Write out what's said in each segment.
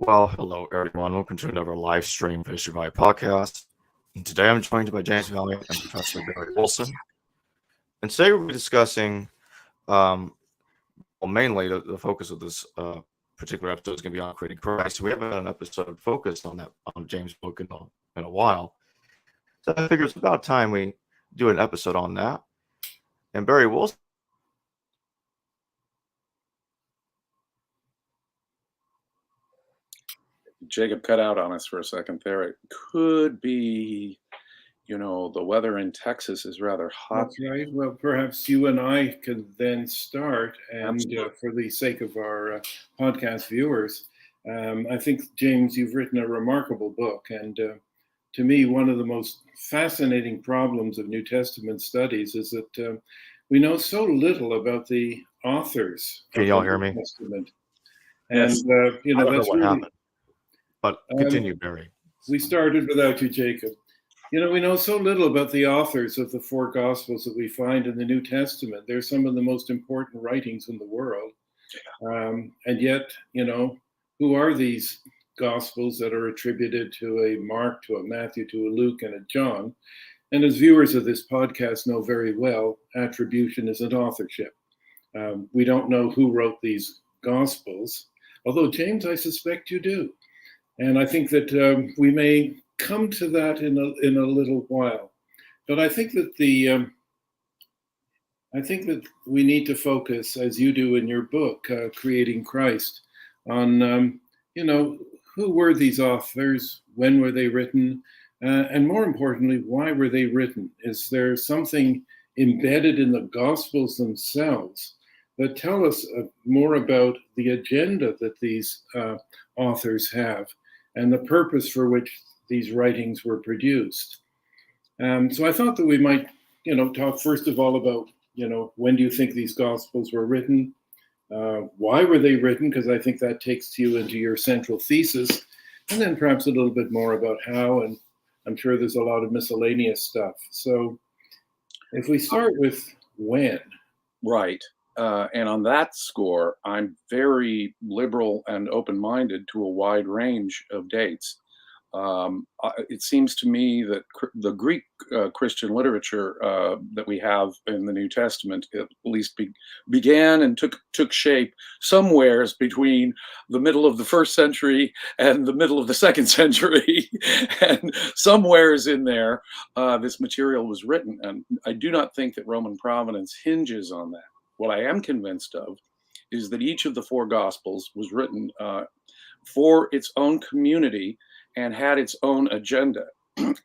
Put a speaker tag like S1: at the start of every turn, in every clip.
S1: Well, hello everyone. Welcome to another live stream of History Valliant podcast. And today I'm joined by James Valliant and Professor Barrie Wilson. And today we'll be discussing, mainly the focus of this particular episode is going to be on creating Christ. We haven't had an episode focused on that on James' book in a while, so I figure it's about time we do an episode on that. And Barrie Wilson.
S2: Jacob cut out on us for a second there. It could be, the weather in Texas is rather hot.
S3: That's right. Well, perhaps you and I could then start, and for the sake of our podcast viewers, I think, James, you've written a remarkable book, and to me, one of the most fascinating problems of New Testament studies is that we know so little about the authors
S1: Can
S3: of
S1: y'all
S3: the
S1: hear
S3: New
S1: me?
S3: Testament.
S1: Yes.
S3: And,
S1: I don't know
S3: that's
S1: what
S3: really
S1: happened. But continue, Barrie.
S3: We started without you, Jacob. We know so little about the authors of the four Gospels that we find in the New Testament. They're some of the most important writings in the world. And yet, who are these Gospels that are attributed to a Mark, to a Matthew, to a Luke, and a John? And as viewers of this podcast know very well, attribution isn't authorship. We don't know who wrote these Gospels, although, James, I suspect you do. And I think that we may come to that in a little while. But I think that we need to focus, as you do in your book, Creating Christ, on who were these authors, when were they written, and more importantly, why were they written? Is there something embedded in the Gospels themselves that tell us more about the agenda that these authors have and the purpose for which these writings were produced? So I thought that we might, talk first of all about, when do you think these Gospels were written? Why were they written? Because I think that takes you into your central thesis. And then perhaps a little bit more about how, and I'm sure there's a lot of miscellaneous stuff. So if we start with when.
S2: Right. And on that score, I'm very liberal and open-minded to a wide range of dates. It seems to me that the Greek Christian literature that we have in the New Testament at least began and took shape somewheres between the middle of the first century and the middle of the second century. And somewheres in there, this material was written. And I do not think that Roman provenance hinges on that. What I am convinced of is that each of the four Gospels was written for its own community and had its own agenda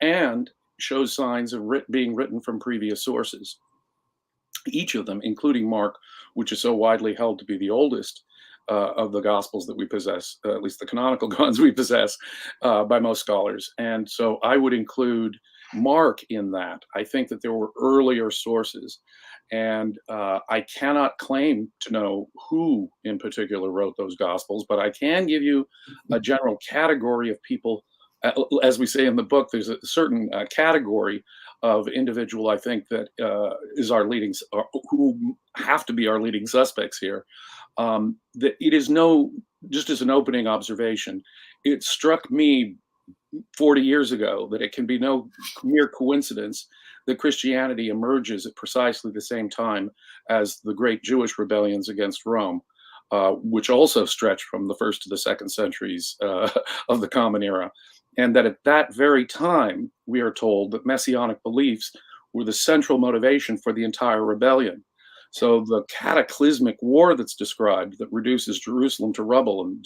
S2: and shows signs of being written from previous sources. Each of them, including Mark, which is so widely held to be the oldest of the Gospels that we possess, at least the canonical ones we possess by most scholars. And so I would include Mark in that. I think that there were earlier sources. And I cannot claim to know who in particular wrote those Gospels, but I can give you a general category of people. As we say in the book, there's a certain category of individual, I think, that is our leading, who have to be our leading suspects here. That it is just as an opening observation, it struck me 40 years ago that it can be no mere coincidence that Christianity emerges at precisely the same time as the great Jewish rebellions against Rome, which also stretched from the first to the second centuries of the Common Era. And that at that very time, we are told that messianic beliefs were the central motivation for the entire rebellion. So the cataclysmic war that's described, that reduces Jerusalem to rubble and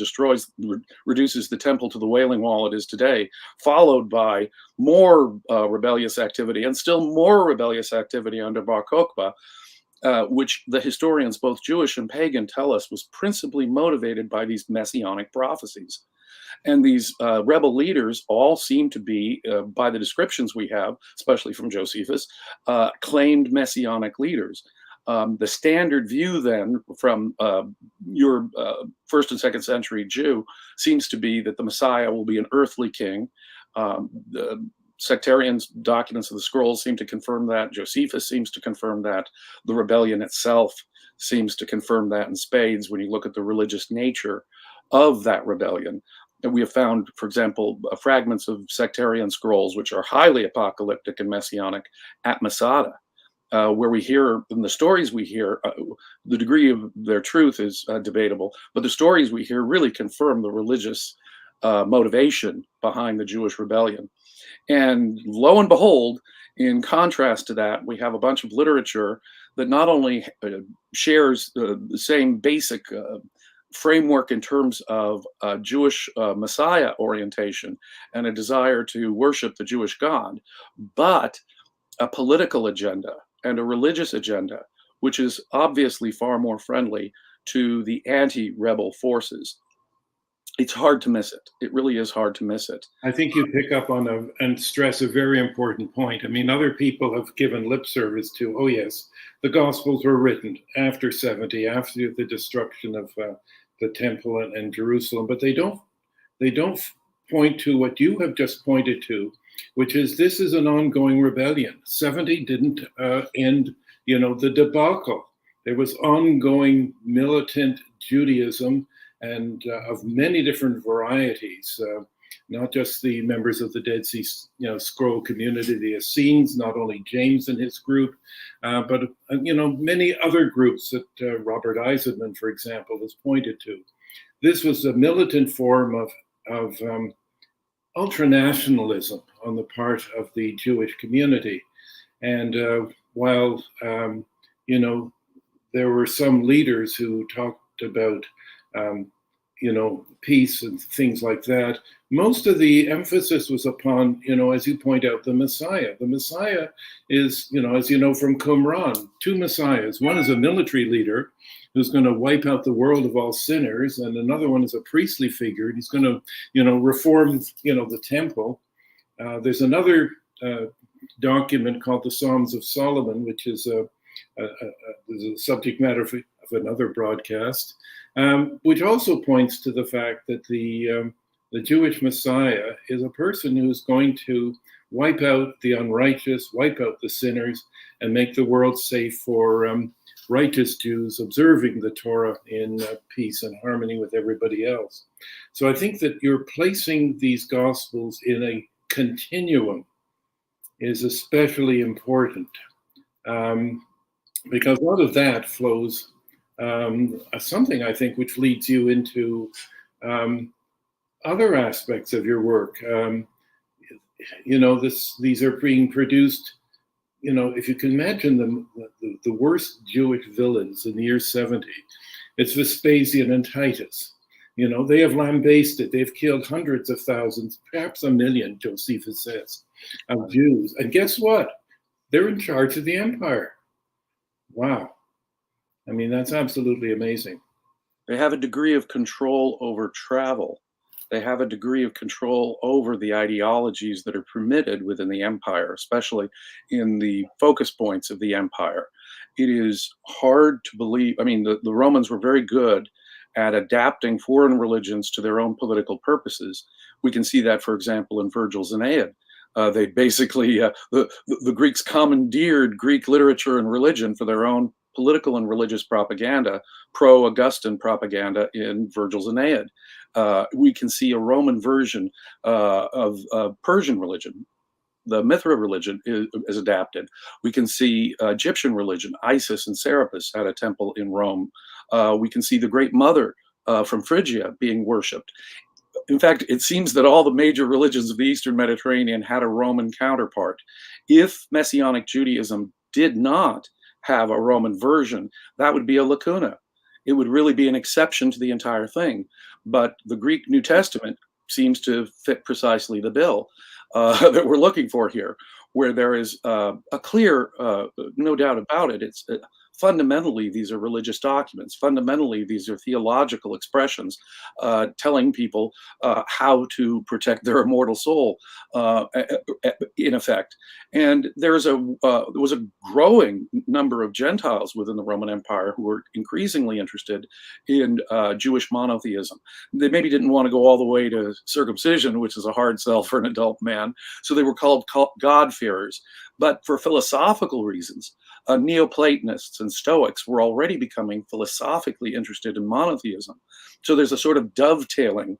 S2: reduces the temple to the Wailing Wall it is today, followed by more rebellious activity and still more rebellious activity under Bar Kokhba, which the historians, both Jewish and pagan, tell us was principally motivated by these messianic prophecies. And these rebel leaders all seem to be, by the descriptions we have, especially from Josephus, claimed messianic leaders. The standard view then from your first and second century Jew seems to be that the Messiah will be an earthly king. The sectarian documents of the scrolls seem to confirm that. Josephus seems to confirm that. The rebellion itself seems to confirm that in spades when you look at the religious nature of that rebellion. we have found, for example, fragments of sectarian scrolls, which are highly apocalyptic and messianic, at Masada, where we hear, in the stories we hear, the degree of their truth is debatable, but the stories we hear really confirm the religious motivation behind the Jewish rebellion. And lo and behold, in contrast to that, we have a bunch of literature that not only shares the same basic framework in terms of Jewish Messiah orientation and a desire to worship the Jewish God, but a political agenda and a religious agenda, which is obviously far more friendly to the anti-rebel forces. It's hard to miss it. It really is hard to miss it.
S3: I think you pick up on and stress a very important point. I mean, other people have given lip service to, oh yes, the Gospels were written after 70, after the destruction of the temple and Jerusalem, but they don't point to what you have just pointed to, which is this is an ongoing rebellion. 70 didn't end, the debacle. There was ongoing militant Judaism, and of many different varieties, not just the members of the Dead Sea Scroll community, the Essenes, not only James and his group, but many other groups that Robert Eisenman, for example, has pointed to. This was a militant form of ultranationalism on the part of the Jewish community, and while there were some leaders who talked about peace and things like that, most of the emphasis was upon, as you point out, the Messiah. The Messiah is, as you know from Qumran, two Messiahs. One is a military leader who's going to wipe out the world of all sinners, and another one is a priestly figure. He's going to, reform, the temple. There's another document called the Psalms of Solomon, which is a subject matter of another broadcast, which also points to the fact that the Jewish Messiah is a person who's going to wipe out the unrighteous, wipe out the sinners, and make the world safe for righteous Jews observing the Torah in peace and harmony with everybody else. So I think that you're placing these Gospels in a continuum is especially important, because out of that flows something, I think, which leads you into other aspects of your work. These are being produced, if you can imagine the worst Jewish villains in the year 70, it's Vespasian and Titus. They have lambasted, they've killed hundreds of thousands, perhaps a million, Josephus says, of Jews. And guess what? They're in charge of the empire. Wow. I mean, that's absolutely amazing.
S2: They have a degree of control over travel. They have a degree of control over the ideologies that are permitted within the empire, especially in the focus points of the empire. It is hard to believe. I mean, the Romans were very good at adapting foreign religions to their own political purposes. We can see that, for example, in Virgil's Aeneid. They basically, the Greeks commandeered Greek literature and religion for their own political and religious propaganda, pro-Augustan propaganda in Virgil's Aeneid. We can see a Roman version of Persian religion. The Mithra religion is adapted. We can see Egyptian religion. Isis and Serapis had a temple in Rome. We can see the Great Mother from Phrygia being worshipped. In fact, it seems that all the major religions of the Eastern Mediterranean had a Roman counterpart. If Messianic Judaism did not have a Roman version, that would be a lacuna. It would really be an exception to the entire thing. But the Greek New Testament seems to fit precisely the bill that we're looking for here, where there is a clear, no doubt about it, it's fundamentally, these are religious documents. Fundamentally, these are theological expressions telling people how to protect their immortal soul, in effect. And there was a growing number of Gentiles within the Roman Empire who were increasingly interested in Jewish monotheism. They maybe didn't want to go all the way to circumcision, which is a hard sell for an adult man. So they were called God-fearers. But for philosophical reasons, Neoplatonists and Stoics were already becoming philosophically interested in monotheism. So there's a sort of dovetailing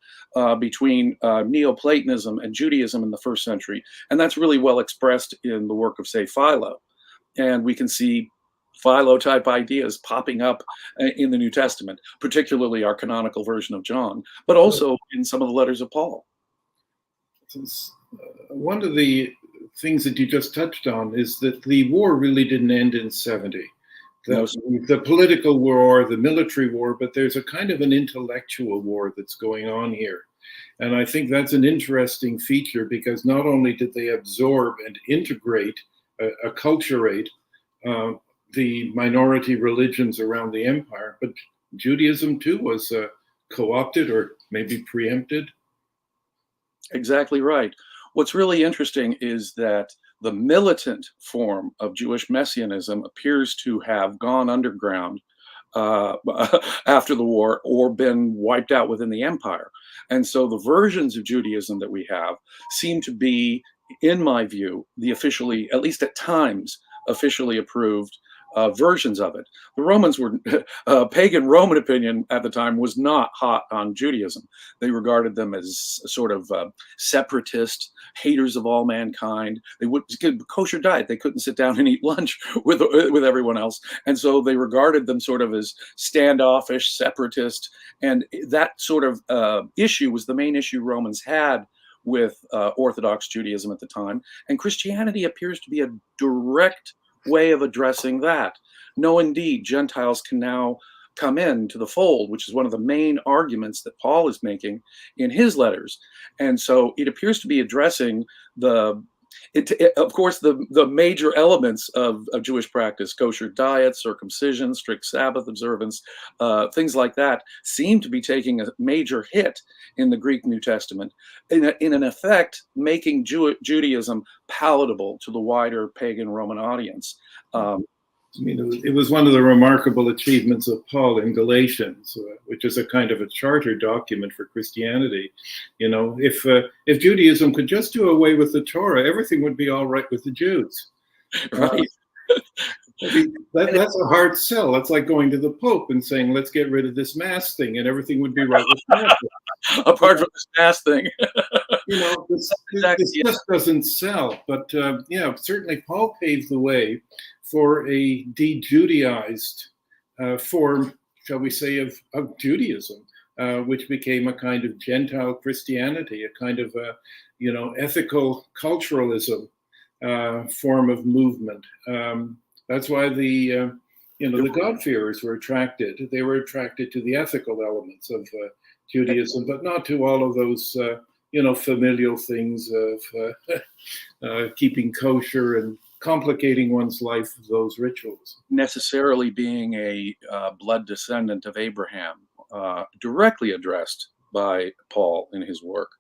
S2: between Neoplatonism and Judaism in the first century. And that's really well expressed in the work of, say, Philo. And we can see Philo-type ideas popping up in the New Testament, particularly our canonical version of John, but also in some of the letters of Paul.
S3: One of the things that you just touched on is that the war really didn't end in 70. The political war, the military war, but there's a kind of an intellectual war that's going on here. And I think that's an interesting feature, because not only did they absorb and integrate, acculturate the minority religions around the empire, but Judaism too was co-opted or maybe preempted.
S2: Exactly right. What's really interesting is that the militant form of Jewish messianism appears to have gone underground after the war, or been wiped out within the empire. And so the versions of Judaism that we have seem to be, in my view, the officially, at least at times, officially approved versions of it. The Romans were, pagan Roman opinion at the time was not hot on Judaism. They regarded them as a sort of separatist, haters of all mankind. They would kosher diet. They couldn't sit down and eat lunch with everyone else. And so they regarded them sort of as standoffish, separatist. And that sort of issue was the main issue Romans had with Orthodox Judaism at the time. And Christianity appears to be a direct way of addressing that. No, indeed, Gentiles can now come into the fold, which is one of the main arguments that Paul is making in his letters. And so it appears to be addressing of course, the major elements of Jewish practice: kosher diet, circumcision, strict Sabbath observance, things like that, seem to be taking a major hit in the Greek New Testament, in an effect, making Judaism palatable to the wider pagan Roman audience.
S3: I mean, it was one of the remarkable achievements of Paul in Galatians, which is a kind of a charter document for Christianity. You know, if Judaism could just do away with the Torah, everything would be all right with the Jews.
S2: Right.
S3: That's a hard sell. That's like going to the Pope and saying, let's get rid of this mass thing and everything would be right with Catholics.
S2: Apart from this mass thing.
S3: You know, this just doesn't sell. But yeah, certainly Paul paved the way for a de-Judaized form, shall we say, of Judaism, which became a kind of Gentile Christianity, a kind of ethical culturalism form of movement. That's why the God-fearers were attracted. They were attracted to the ethical elements of Judaism, but not to all of those familial things of keeping kosher and complicating one's life with those rituals.
S2: Necessarily being a blood descendant of Abraham, directly addressed by Paul in his work,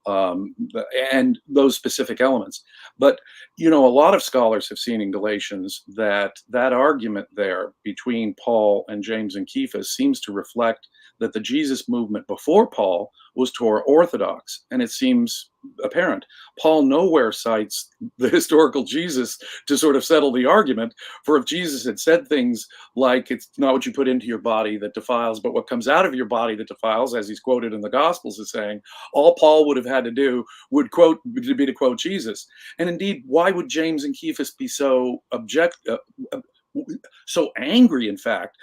S2: and those specific elements. But, a lot of scholars have seen in Galatians that argument there between Paul and James and Cephas seems to reflect that the Jesus movement before Paul was Torah orthodox, and it seems apparent. Paul nowhere cites the historical Jesus to sort of settle the argument, for if Jesus had said things like, it's not what you put into your body that defiles, but what comes out of your body that defiles, as he's quoted in the Gospels as saying, all Paul would have had to do would be to quote Jesus. And indeed, why would James and Cephas be so so angry? In fact,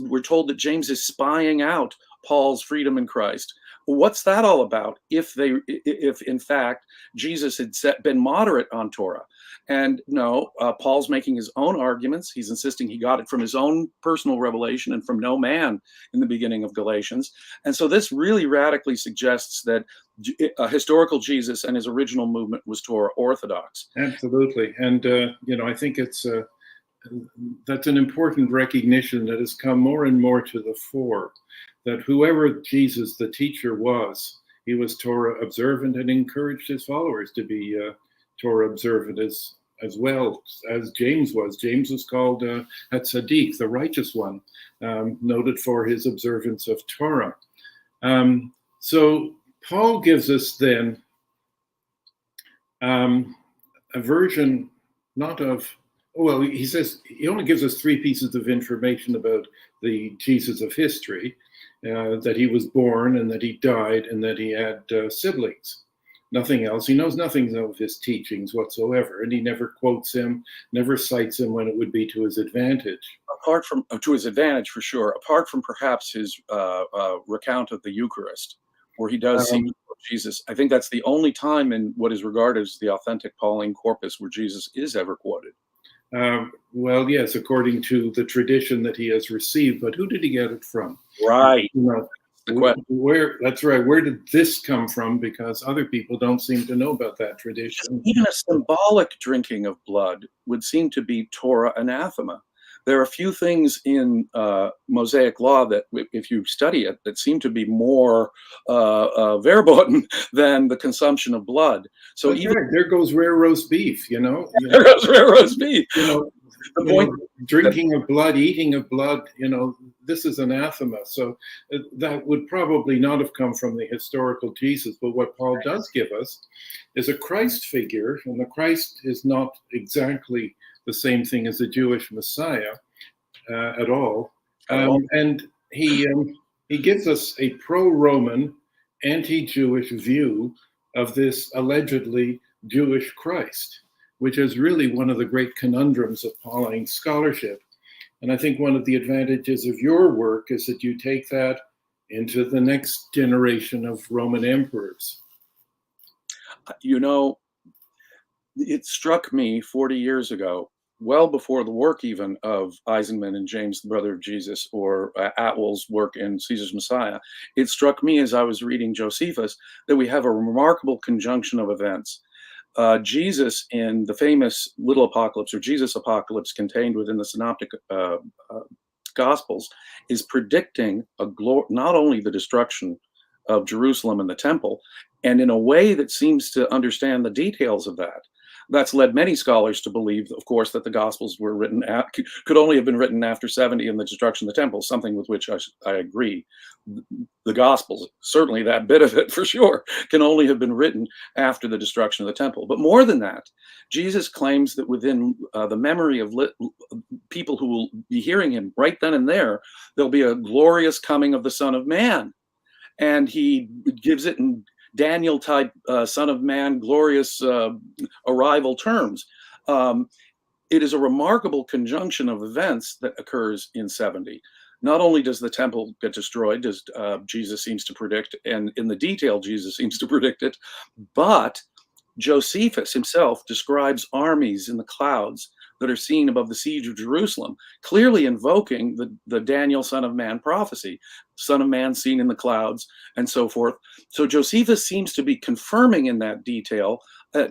S2: we're told that James is spying out Paul's freedom in Christ. What's that all about? If in fact Jesus had been moderate on Torah, and no, Paul's making his own arguments. He's insisting he got it from his own personal revelation and from no man in the beginning of Galatians. And so this really radically suggests that a historical Jesus and his original movement was Torah orthodox.
S3: Absolutely, and I think that's an important recognition that has come more and more to the fore, that whoever Jesus, the teacher, was, he was Torah observant and encouraged his followers to be Torah observant as well as James was. James was called a tzaddik, the righteous one, noted for his observance of Torah. So Paul gives us then a version not of, well, he says he only gives us 3 pieces of information about the Jesus of history, that he was born and that he died and that he had siblings. Nothing else. He knows nothing of his teachings whatsoever, and he never quotes him, never cites him when it would be to his advantage.
S2: Apart from, to his advantage for sure, apart from perhaps his recount of the Eucharist, where he does seem to quote Jesus. I think that's the only time in what is regarded as the authentic Pauline corpus where Jesus is ever quoted.
S3: Well, yes, according to the tradition that he has received, but who did he get it from?
S2: Right.
S3: You know, where that's right. Where did this come from? Because other people don't seem to know about that tradition.
S2: Even a symbolic drinking of blood would seem to be Torah anathema. There are a few things in Mosaic law that, if you study it, that seem to be more verboten than the consumption of blood. So
S3: that's
S2: even
S3: right. There goes rare roast beef.
S2: there goes rare roast beef. The point,
S3: drinking of blood, eating of blood, this is anathema. So that would probably not have come from the historical Jesus. But what Paul does give us is a Christ figure, and the Christ is not exactly the same thing as the Jewish Messiah at all. And he gives us a pro-Roman, anti-Jewish view of this allegedly Jewish Christ, which is really one of the great conundrums of Pauline scholarship. And I think one of the advantages of your work is that you take that into the next generation of Roman emperors.
S2: It struck me 40 years ago, well before the work even of Eisenman and James, the brother of Jesus, or Atwell's work in Caesar's Messiah. It struck me as I was reading Josephus that we have a remarkable conjunction of events. Jesus in the famous Little Apocalypse, or Jesus Apocalypse, contained within the Synoptic Gospels, is predicting not only the destruction of Jerusalem and the temple, and in a way that seems to understand the details of that. That's led many scholars to believe, of course, that the Gospels were written could only have been written after 70 and the destruction of the temple, something with which I agree. The Gospels, certainly that bit of it for sure, can only have been written after the destruction of the temple. But more than that, Jesus claims that within the memory of people who will be hearing him right then and there'll be a glorious coming of the Son of Man. And he gives it in Daniel type Son of Man, glorious arrival terms. It is a remarkable conjunction of events that occurs in 70. Not only does the temple get destroyed, as Jesus seems to predict, and in the detail Jesus seems to predict it, but Josephus himself describes armies in the clouds that are seen above the siege of Jerusalem, clearly invoking the Daniel Son of Man prophecy, Son of Man seen in the clouds, and so forth. So Josephus seems to be confirming in that detail,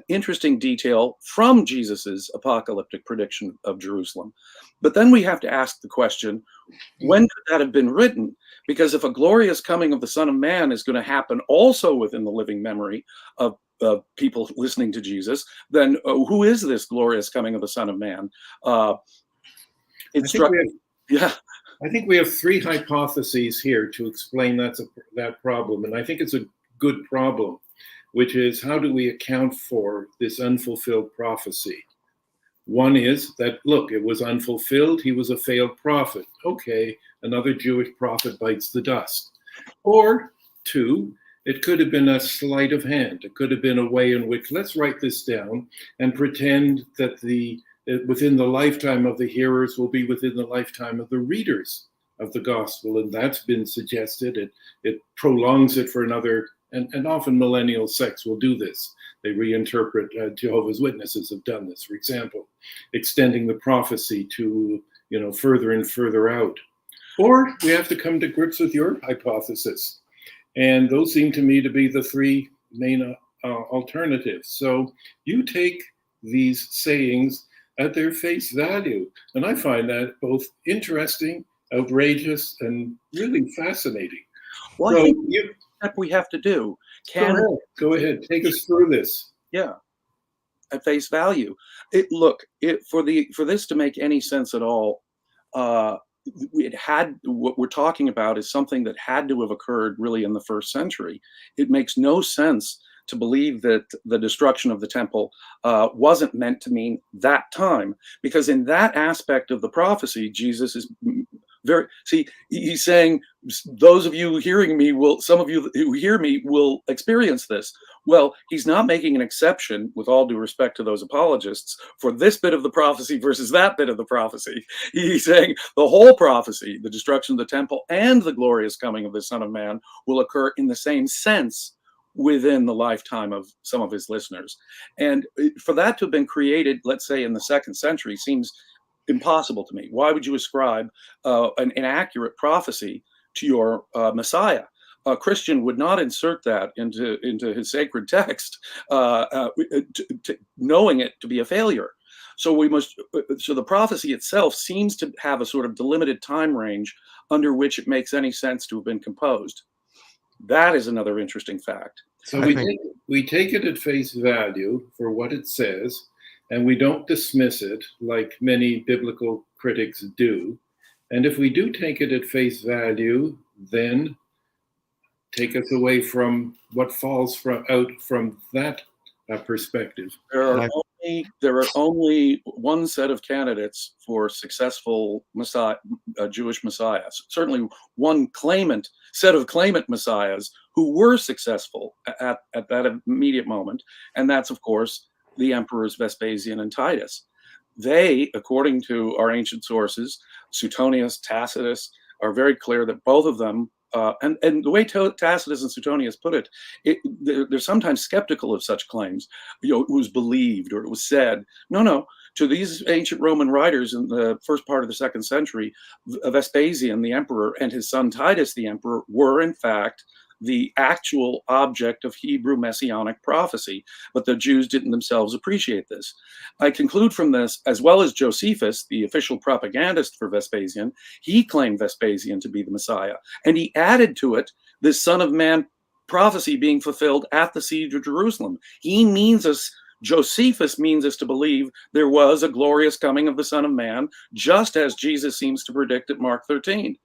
S2: interesting detail from Jesus's apocalyptic prediction of Jerusalem. But then we have to ask the question, when could that have been written? Because if a glorious coming of the Son of Man is going to happen also within the living memory of people listening to Jesus, then who is this glorious coming of the Son of Man? It struck me. Yeah.
S3: I think we have 3 hypotheses here to explain that problem, and I think it's a good problem, which is how do we account for this unfulfilled prophecy? One is that, look, it was unfulfilled. He was a failed prophet. Okay, another Jewish prophet bites the dust. Or 2, it could have been a sleight of hand. It could have been a way in which, let's write this down and pretend that within the lifetime of the hearers will be within the lifetime of the readers of the gospel. And that's been suggested. It prolongs it for another, and often millennial sects will do this. They reinterpret, Jehovah's Witnesses have done this, for example, extending the prophecy to, further and further out. Or we have to come to grips with your hypothesis. And those seem to me to be the 3 main alternatives. So you take these sayings at their face value. And I find that both interesting, outrageous, and really fascinating.
S2: Well, I think that we have to do.
S3: Go ahead. Take us through this.
S2: Yeah. At face value. For this to make any sense at all, what we're talking about is something that had to have occurred really in the 1st century. It makes no sense to believe that the destruction of the temple wasn't meant to mean that time, because in that aspect of the prophecy, Jesus is he's saying, those of you hearing me some of you who hear me will experience this. Well, he's not making an exception, with all due respect to those apologists, for this bit of the prophecy versus that bit of the prophecy. He's saying the whole prophecy, the destruction of the temple and the glorious coming of the Son of Man, will occur in the same sense within the lifetime of some of his listeners. And for that to have been created, let's say in the 2nd century, seems impossible to me. Why would you ascribe an inaccurate prophecy to your Messiah? A Christian would not insert that into his sacred text, knowing it to be a failure. So the prophecy itself seems to have a sort of delimited time range under which it makes any sense to have been composed. That is another interesting fact.
S3: So we take it at face value for what it says, and we don't dismiss it like many biblical critics do. And if we do take it at face value, then take us away from what falls out from that perspective.
S2: There are only one set of candidates for successful Jewish messiahs. Certainly one set of claimant messiahs who were successful at that immediate moment, and that's, of course, the emperors Vespasian and Titus. They, according to our ancient sources, Suetonius, Tacitus, are very clear that both of them, and the way Tacitus and Suetonius put it, they're sometimes skeptical of such claims. It was believed or it was said. No. To these ancient Roman writers in the first part of the 2nd century, Vespasian, the emperor, and his son Titus, the emperor, were in fact the actual object of Hebrew messianic prophecy, but the Jews didn't themselves appreciate this. I conclude from this, as well as Josephus, the official propagandist for Vespasian, he claimed Vespasian to be the Messiah, and he added to it this Son of Man prophecy being fulfilled at the siege of Jerusalem. Josephus means us to believe there was a glorious coming of the Son of Man, just as Jesus seems to predict at Mark 13.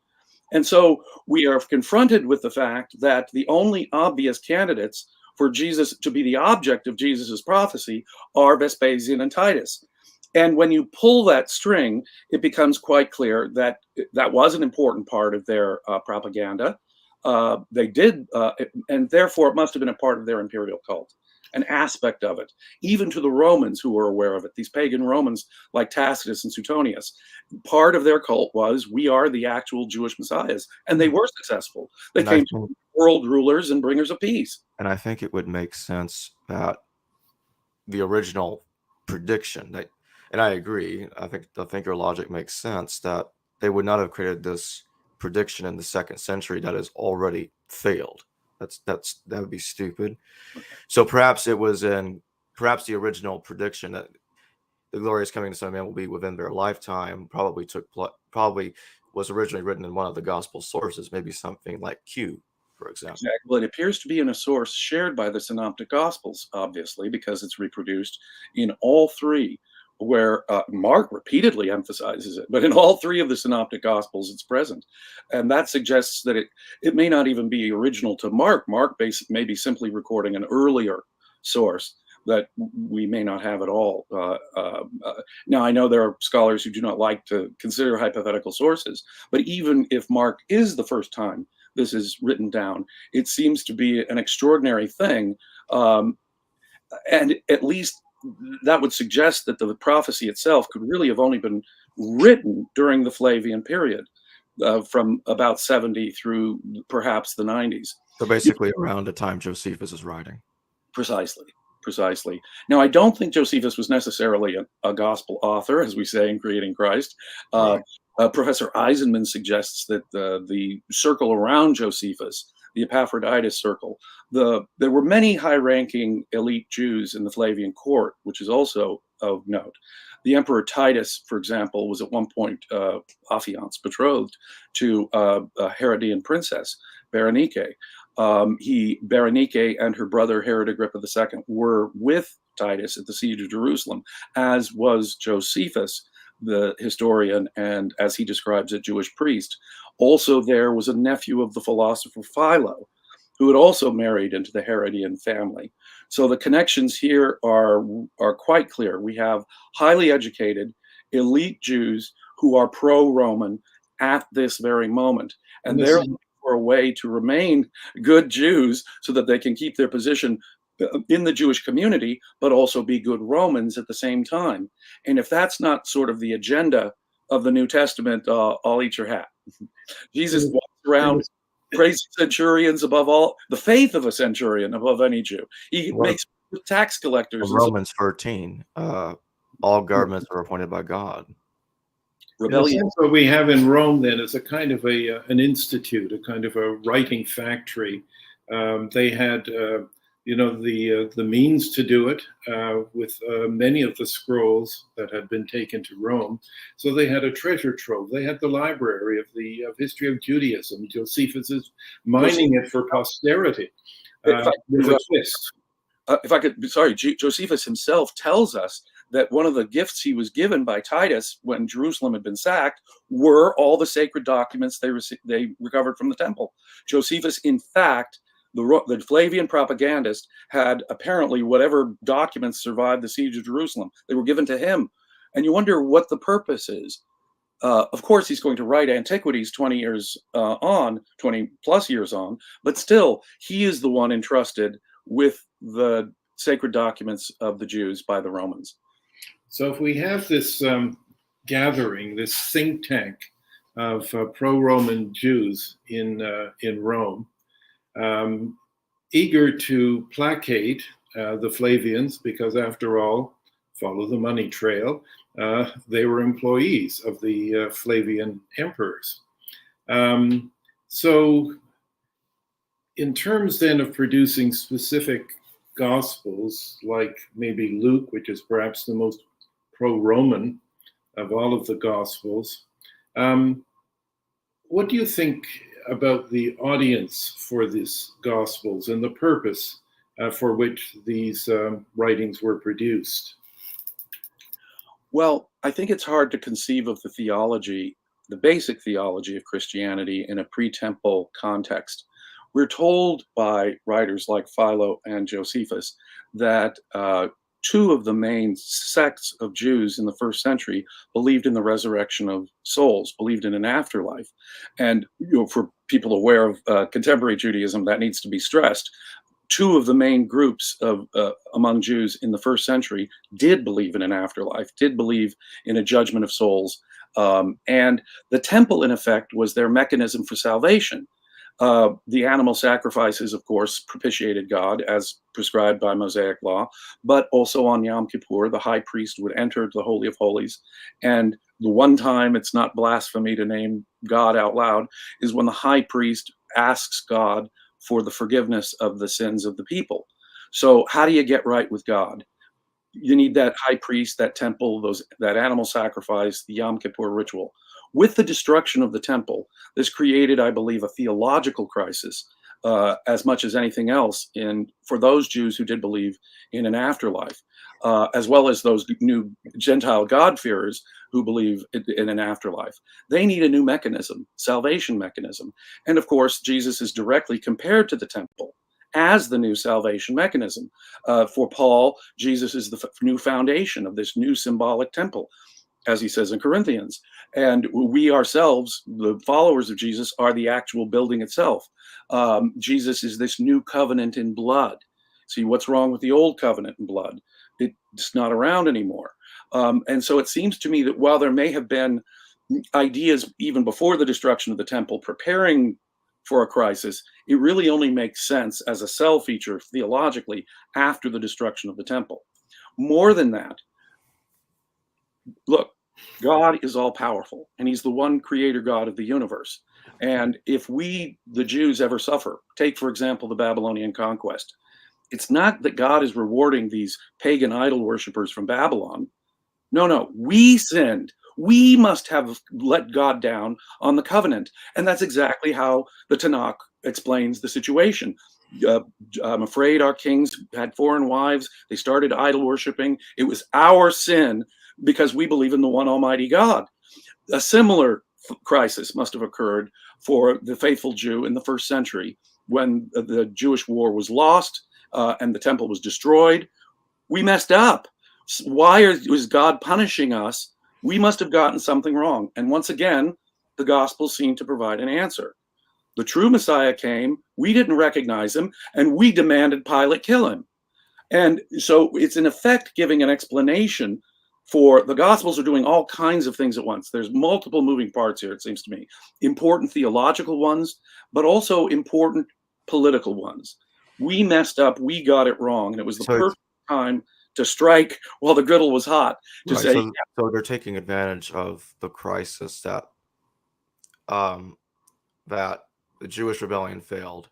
S2: And so we are confronted with the fact that the only obvious candidates for Jesus to be the object of Jesus's prophecy are Vespasian and Titus. And when you pull that string, it becomes quite clear that that was an important part of their propaganda. They did, and therefore it must have been a part of their imperial cult, an aspect of it, even to the Romans who were aware of it, these pagan Romans like Tacitus and Suetonius. Part of their cult was, we are the actual Jewish messiahs, and they were successful. They came to world rulers and bringers of peace.
S1: And I think it would make sense that the original prediction, and I agree, I think the thinker logic makes sense, that they would not have created this prediction in the 2nd century that has already failed. That would be stupid. So perhaps the original prediction that the glorious coming of the Son of Man will be within their lifetime probably was originally written in one of the gospel sources, maybe something like Q, for example.
S2: Exactly. Well, it appears to be in a source shared by the Synoptic Gospels, obviously, because it's reproduced in all three, where Mark repeatedly emphasizes it, but in all three of the Synoptic Gospels, it's present. And that suggests that it may not even be original to Mark. Mark may be simply recording an earlier source that we may not have at all. Now, I know there are scholars who do not like to consider hypothetical sources, but even if Mark is the first time this is written down, it seems to be an extraordinary thing. And at least that would suggest that the prophecy itself could really have only been written during the Flavian period, from about 70 through perhaps the 90s.
S1: So basically around the time Josephus is writing.
S2: Precisely. Now, I don't think Josephus was necessarily a gospel author, as we say in Creating Christ.
S1: Right.
S2: Professor Eisenman suggests that the circle around Josephus, the Epaphroditus circle, there were many high-ranking elite Jews in the Flavian court, which is also of note. The Emperor Titus, for example, was at one point affianced, betrothed to a Herodian princess, Berenike. Berenike and her brother Herod Agrippa II were with Titus at the siege of Jerusalem, as was Josephus, the historian, and as he describes it, Jewish priest. Also, there was a nephew of the philosopher Philo, who had also married into the Herodian family. So the connections here are quite clear. We have highly educated, elite Jews who are pro-Roman at this very moment, and they're looking for a way to remain good Jews so that they can keep their position in the Jewish community, but also be good Romans at the same time. And if that's not sort of the agenda of the New Testament, I'll eat your hat. Jesus walks around praising centurions above all, the faith of a centurion above any Jew. He makes tax collectors.
S1: Romans 13, all governments are appointed by God.
S3: Rebellion. What we have in Rome then is a kind of an institute, a kind of a writing factory. They had, the means to do it with many of the scrolls that had been taken to Rome. So they had a treasure trove. They had the library of the history of Judaism. Josephus is mining it for posterity with a twist.
S2: If I could, sorry, Josephus himself tells us that one of the gifts he was given by Titus when Jerusalem had been sacked were all the sacred documents they recovered from the temple. Josephus, in fact, the Flavian propagandist, had apparently whatever documents survived the siege of Jerusalem. They were given to him. And you wonder what the purpose is. Of course, he's going to write Antiquities 20 plus years on, but still, he is the one entrusted with the sacred documents of the Jews by the Romans.
S3: So if we have this gathering, this think tank of pro-Roman Jews in Rome, eager to placate the Flavians, because after all, follow the money trail, they were employees of the Flavian emperors. So in terms then of producing specific Gospels, like maybe Luke, which is perhaps the most pro-Roman of all of the Gospels, what do you think about the audience for these Gospels and the purpose for which these writings were produced?
S2: Well, I think it's hard to conceive of the theology, the basic theology of Christianity in a pre-temple context. We're told by writers like Philo and Josephus that two of the main sects of Jews in the first century believed in the resurrection of souls, believed in an afterlife. And for people aware of contemporary Judaism, that needs to be stressed. Two of the main groups among Jews in the first century did believe in an afterlife, did believe in a judgment of souls. And the temple, in effect, was their mechanism for salvation. The animal sacrifices, of course, propitiated God as prescribed by Mosaic law, but also on Yom Kippur, the high priest would enter the Holy of Holies. And the one time it's not blasphemy to name God out loud is when the high priest asks God for the forgiveness of the sins of the people. So how do you get right with God? You need that high priest, that temple, that animal sacrifice, the Yom Kippur ritual. With the destruction of the temple, this created, I believe, a theological crisis as much as anything else for those Jews who did believe in an afterlife, as well as those new Gentile God-fearers who believe in an afterlife. They need a new mechanism, salvation mechanism. And of course, Jesus is directly compared to the temple as the new salvation mechanism. For Paul, Jesus is the new foundation of this new symbolic temple, as he says in Corinthians. And we ourselves, the followers of Jesus, are the actual building itself. Jesus is this new covenant in blood. See, what's wrong with the old covenant in blood? It's not around anymore. And so it seems to me that while there may have been ideas even before the destruction of the temple preparing for a crisis, it really only makes sense as a cell feature theologically after the destruction of the temple. More than that, look, God is all powerful, and he's the one creator God of the universe. And if we, the Jews, ever suffer, take, for example, the Babylonian conquest, it's not that God is rewarding these pagan idol worshippers from Babylon. No, we sinned. We must have let God down on the covenant. And that's exactly how the Tanakh explains the situation. I'm afraid our kings had foreign wives. They started idol worshiping. It was our sin because we believe in the one Almighty God. A similar crisis must have occurred for the faithful Jew in the first century when the Jewish war was lost and the temple was destroyed. We messed up. Why was God punishing us? We must have gotten something wrong. And once again, the Gospels seem to provide an answer. The true Messiah came, we didn't recognize him, and we demanded Pilate kill him. And so it's in effect giving an explanation for the Gospels are doing all kinds of things at once. There's multiple moving parts here, it seems to me. Important theological ones, but also important political ones. We messed up, we got it wrong, and it was the perfect time to strike while the griddle was hot to
S1: Right,
S2: say,
S1: so they're taking advantage of the crisis that that the Jewish rebellion failed,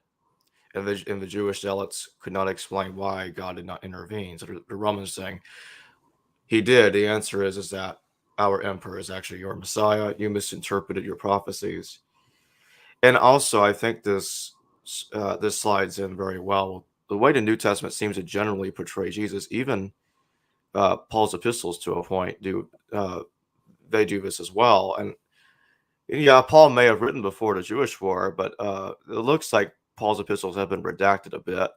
S1: and the Jewish zealots could not explain why God did not intervene. So the Romans saying he did. The answer is that our emperor is actually your Messiah. You misinterpreted your prophecies. And also, I think this slides in very well. The way the New Testament seems to generally portray Jesus, even Paul's epistles to a point, they do this as well. And yeah, Paul may have written before the Jewish war, but it looks like Paul's epistles have been redacted a bit.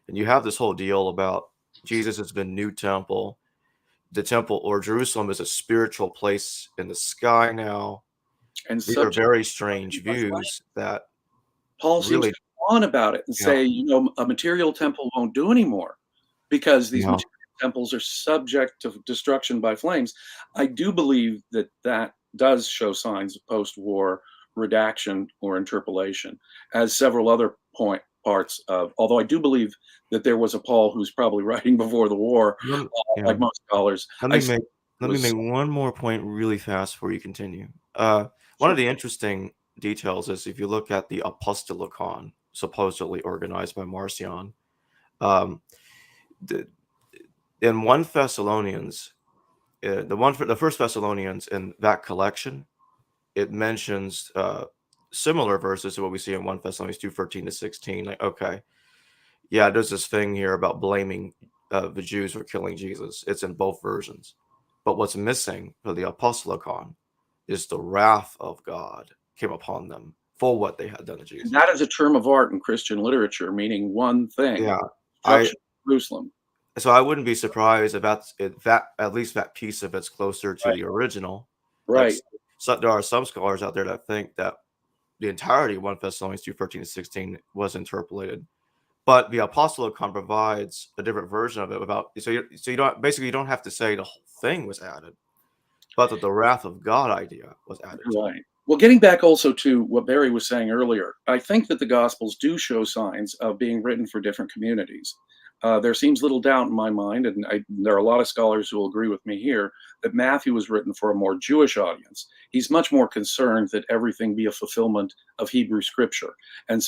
S1: And you have this whole deal about Jesus has been new temple. The temple or Jerusalem is a spiritual place in the sky now.
S2: and
S1: These are very strange views that
S2: Paul seems
S1: really,
S2: to go on about it and
S1: Yeah.
S2: say, a material temple won't do anymore because these
S1: Yeah.
S2: material temples are subject to destruction by flames. I do believe that that does show signs of post-war redaction or interpolation, as several other parts of, although I do believe that there was a Paul who's probably writing before the war,
S1: yeah.
S2: like most scholars.
S1: Let me make one more point really fast before you continue. One of the interesting details is if you look at the Apostolicon, supposedly organized by Marcion, in 1 Thessalonians, the First Thessalonians in that collection, it mentions similar verses to what we see in 1 Thessalonians 2:13-16. Like, okay, yeah, there's this thing here about blaming the Jews for killing Jesus. It's in both versions. But what's missing for the Apostolicon is the wrath of God came upon them for what they had done to Jesus.
S2: That is a term of art in Christian literature, meaning one thing.
S1: Yeah,
S2: Destruction of Jerusalem.
S1: So I wouldn't be surprised if that at least that piece of it's closer to the original.
S2: Right.
S1: So there are some scholars out there that think that the entirety of 1 Thessalonians 2:13-16 was interpolated. But the Apostolicon provides a different version of it you don't have to say the whole thing was added, but that the wrath of God idea was added.
S2: Right. Well, getting back also to what Barrie was saying earlier, I think that the Gospels do show signs of being written for different communities. There seems little doubt in my mind, and there are a lot of scholars who will agree with me here, that Matthew was written for a more Jewish audience. He's much more concerned that everything be a fulfillment of Hebrew scripture, and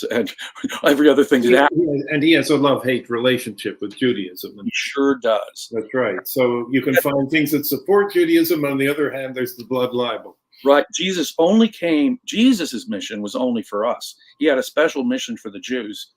S2: every other thing that happens.
S3: And he has a love-hate relationship with Judaism.
S2: He sure does.
S3: That's right. So you can find things that support Judaism. On the other hand, there's the blood libel.
S2: Right. Jesus's mission was only for us. He had a special mission for the Jews.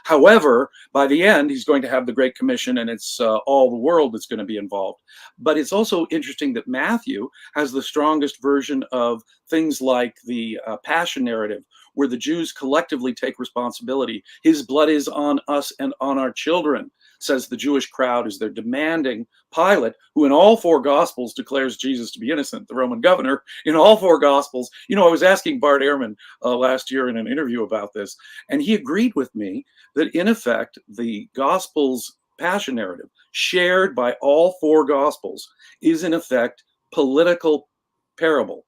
S2: However, by the end, he's going to have the Great Commission, and it's all the world that's going to be involved. But it's also interesting that Matthew has the strongest version of things like the Passion narrative, where the Jews collectively take responsibility. His blood is on us and on our children, says the Jewish crowd as they're demanding Pilate, who in all 4 Gospels declares Jesus to be innocent, the Roman governor, in all 4 Gospels. I was asking Bart Ehrman last year in an interview about this, and he agreed with me that, in effect, the Gospels' Passion narrative, shared by all 4 Gospels, is, in effect, political parable.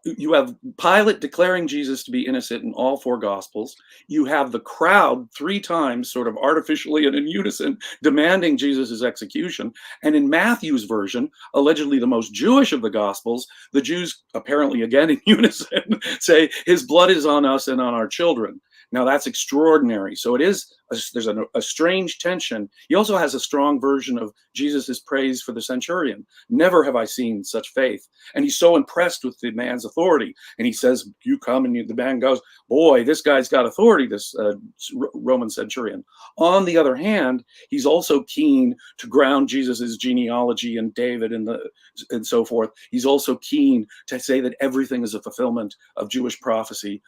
S2: You have Pilate declaring Jesus to be innocent in all 4 Gospels. You have the crowd 3 times, sort of artificially and in unison, demanding Jesus' execution. And in Matthew's version, allegedly the most Jewish of the Gospels, the Jews, apparently again in unison, say, his blood is on us and on our children. Now that's extraordinary. So there's a strange tension. He also has a strong version of Jesus' praise for the centurion. Never have I seen such faith. And he's so impressed with the man's authority. And he says, you come, and the man goes, boy, this guy's got authority, this Roman centurion. On the other hand, he's also keen to ground Jesus' genealogy and David and so forth. He's also keen to say that everything is a fulfillment of Jewish prophecy.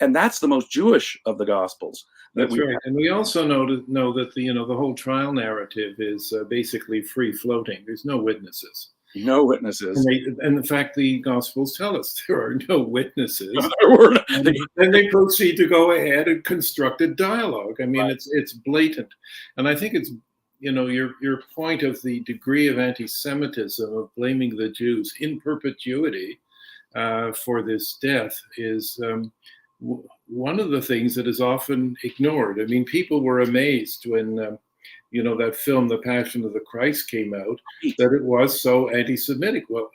S2: And that's the most Jewish of the Gospels.
S3: That's right. And we also know that the whole trial narrative is basically free floating. There's no witnesses.
S2: No witnesses.
S3: And in fact, the Gospels tell us there are no witnesses.
S2: Right.
S3: And they proceed to go ahead and construct a dialogue. I mean, it's blatant. And I think it's, your point of the degree of anti-Semitism, of blaming the Jews in perpetuity for this death is one of the things that is often ignored. I mean, people were amazed when that film, The Passion of the Christ, came out, that it was so anti-Semitic. Well,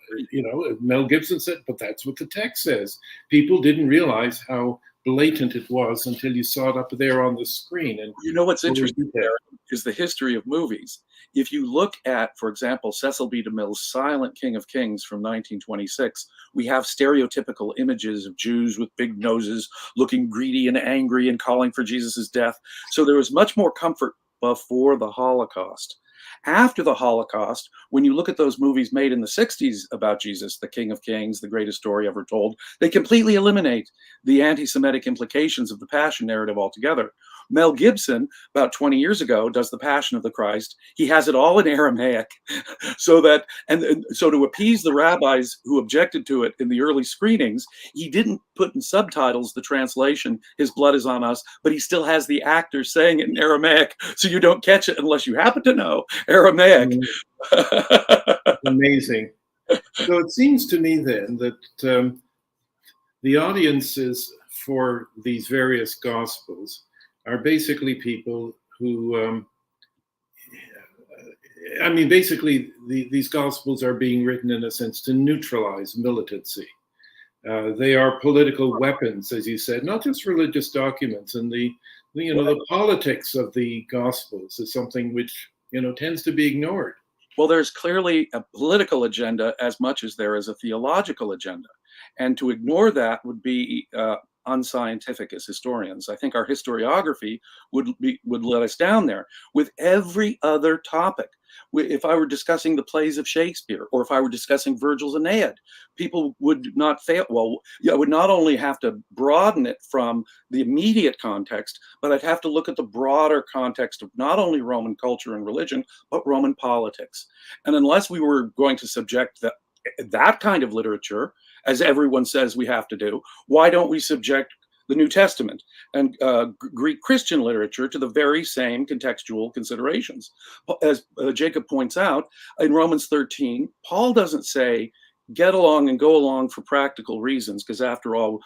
S3: Mel Gibson said, but that's what the text says. People didn't realize how blatant it was until you saw it up there on the screen. And
S2: what's interesting there is the history of movies. If you look at, for example, Cecil B. DeMille's Silent King of Kings from 1926, we have stereotypical images of Jews with big noses, looking greedy and angry and calling for Jesus's death. So there was much more comfort before the Holocaust. After the Holocaust, when you look at those movies made in the 60s about Jesus, the King of Kings, the greatest story ever told, they completely eliminate the anti-Semitic implications of the Passion narrative altogether. Mel Gibson, about 20 years ago, does the Passion of the Christ. He has it all in Aramaic, so to appease the rabbis who objected to it in the early screenings, he didn't put in subtitles the translation, "His blood is on us," but he still has the actors saying it in Aramaic, so you don't catch it unless you happen to know Aramaic.
S3: Amazing. So it seems to me then that the audiences for these various Gospels are basically people who, basically these Gospels are being written in a sense to neutralize militancy. They are political weapons, as you said, not just religious documents. And the politics of the Gospels is something which, tends to be ignored.
S2: Well, there's clearly a political agenda as much as there is a theological agenda. And to ignore that would be unscientific as historians. I think our historiography would let us down there. With every other topic, if I were discussing the plays of Shakespeare, or if I were discussing Virgil's Aeneid, people would not fail. Well, I would not only have to broaden it from the immediate context, but I'd have to look at the broader context of not only Roman culture and religion, but Roman politics. And unless we were going to subject that kind of literature, as everyone says we have to do, why don't we subject the New Testament and Greek Christian literature to the very same contextual considerations? As Jacob points out, in Romans 13, Paul doesn't say, get along and go along for practical reasons, because after all,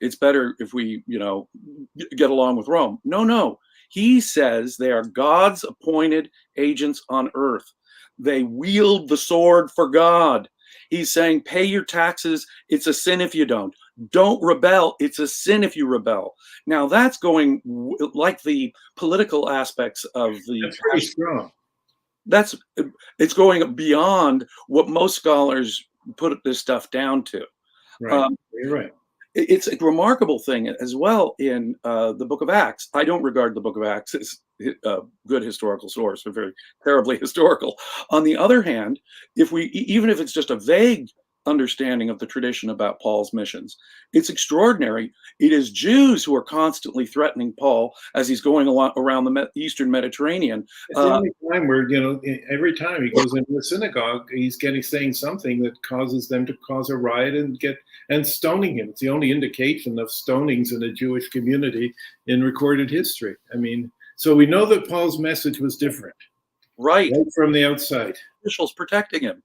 S2: it's better if we, get along with Rome. No. He says they are God's appointed agents on earth. They wield the sword for God. He's saying, pay your taxes. It's a sin if you don't. Don't rebel. It's a sin if you rebel. Now that's going like the political aspects of the.
S3: That's pretty strong.
S2: It's going beyond what most scholars put this stuff down to.
S3: Right. You're right.
S2: It's a remarkable thing as well in the Book of Acts. I don't regard the Book of Acts as a good historical source, or very terribly historical. On the other hand, even if it's just a vague understanding of the tradition about Paul's missions, it's extraordinary. It is Jews who are constantly threatening Paul as he's going around the Eastern Mediterranean.
S3: It's the only time where, every time he goes into a synagogue, he's saying something that causes them to cause a riot and stoning him. It's the only indication of stonings in a Jewish community in recorded history. So we know that Paul's message was different.
S2: Right
S3: from the outside.
S2: Officials protecting him.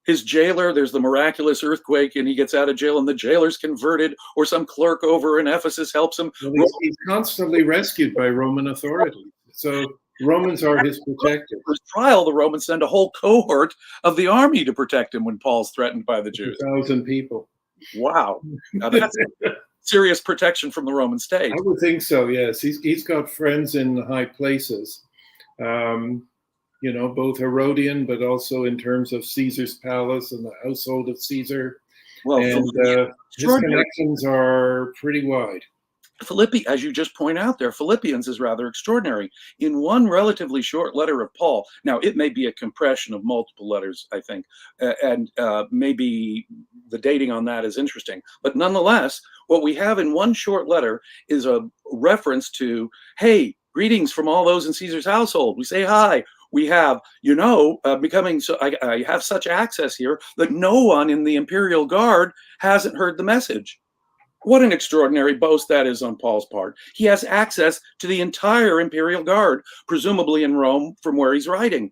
S2: His jailer, there's the miraculous earthquake and he gets out of jail and the jailer's converted, or some clerk over in Ephesus helps him.
S3: Well, he's constantly rescued by Roman authorities. So Romans are his protectors.
S2: For his trial, the Romans send a whole cohort of the army to protect him when Paul's threatened by the Jews.
S3: 1,000 people.
S2: Wow. Now that's serious protection from the Roman state.
S3: I would think so, yes. He's got friends in high places. Both Herodian, but also in terms of Caesar's palace and the household of Caesar.
S2: Well,
S3: and his connections are pretty wide.
S2: As you just point out there, Philippians is rather extraordinary. In one relatively short letter of Paul, now it may be a compression of multiple letters, I think, and maybe the dating on that is interesting. But nonetheless, What we have in one short letter is a reference to, hey, greetings from all those in Caesar's household. We say hi. We have, becoming so I have such access here that no one in the imperial guard hasn't heard the message. What an extraordinary boast that is on Paul's part. He has access to the entire imperial guard, presumably in Rome from where he's writing,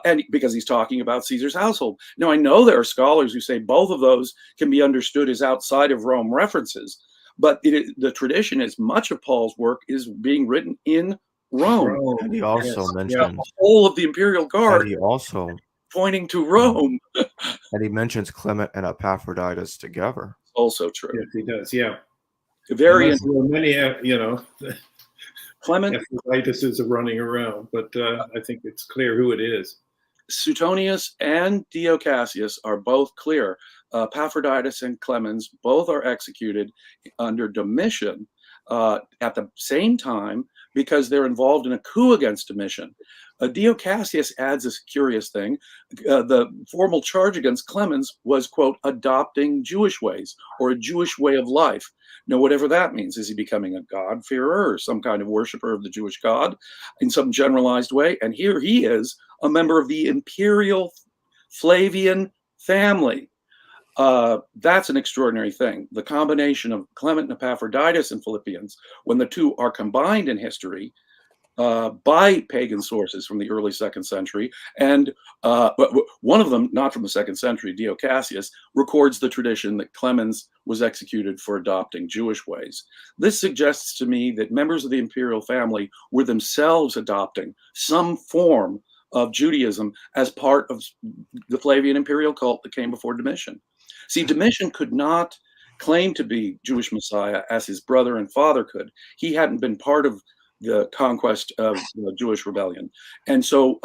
S2: and because he's talking about Caesar's household. Now, I know there are scholars who say both of those can be understood as outside of Rome references, but the tradition is much of Paul's work is being written in Rome.
S1: And he also mentions
S2: the whole of the imperial guard
S1: and he also
S2: pointing to Rome.
S1: and he mentions Clement and Epaphroditus together.
S2: Also true.
S3: Yes, he does. Yeah.
S2: Very
S3: There were many,
S2: Clement.
S3: Epaphroditus are running around, but I think it's clear who it is.
S2: Suetonius and Dio Cassius are both clear. Epaphroditus and Clemens both are executed under Domitian at the same time because they're involved in a coup against Domitian. Dio Cassius adds this curious thing. The formal charge against Clemens was, quote, adopting Jewish ways or a Jewish way of life. Now, whatever that means, is he becoming a God-fearer or some kind of worshiper of the Jewish God in some generalized way? And here he is, a member of the imperial Flavian family. That's an extraordinary thing. The combination of Clement and Epaphroditus and Philippians, when the two are combined in history by pagan sources from the early 2nd century, and one of them, not from the 2nd century, Dio Cassius, records the tradition that Clemens was executed for adopting Jewish ways. This suggests to me that members of the imperial family were themselves adopting some form of Judaism as part of the Flavian imperial cult that came before Domitian. See, Domitian could not claim to be Jewish Messiah as his brother and father could. He hadn't been part of the conquest of the Jewish rebellion. And so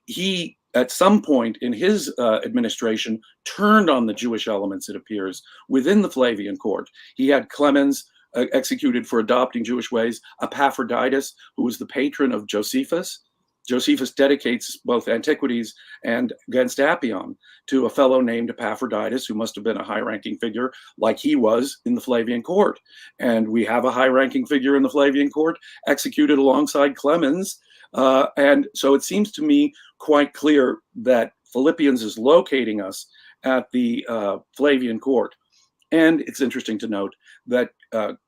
S2: he, at some point in his administration, turned on the Jewish elements, it appears, within the Flavian court. He had Clemens executed for adopting Jewish ways, Epaphroditus, who was the patron of Josephus. Josephus dedicates both Antiquities and Against Appian to a fellow named Epaphroditus, who must have been a high-ranking figure like he was in the Flavian court. And we have a high-ranking figure in the Flavian court executed alongside Clemens. And so it seems to me quite clear that Philippians is locating us at the Flavian court. And it's interesting to note that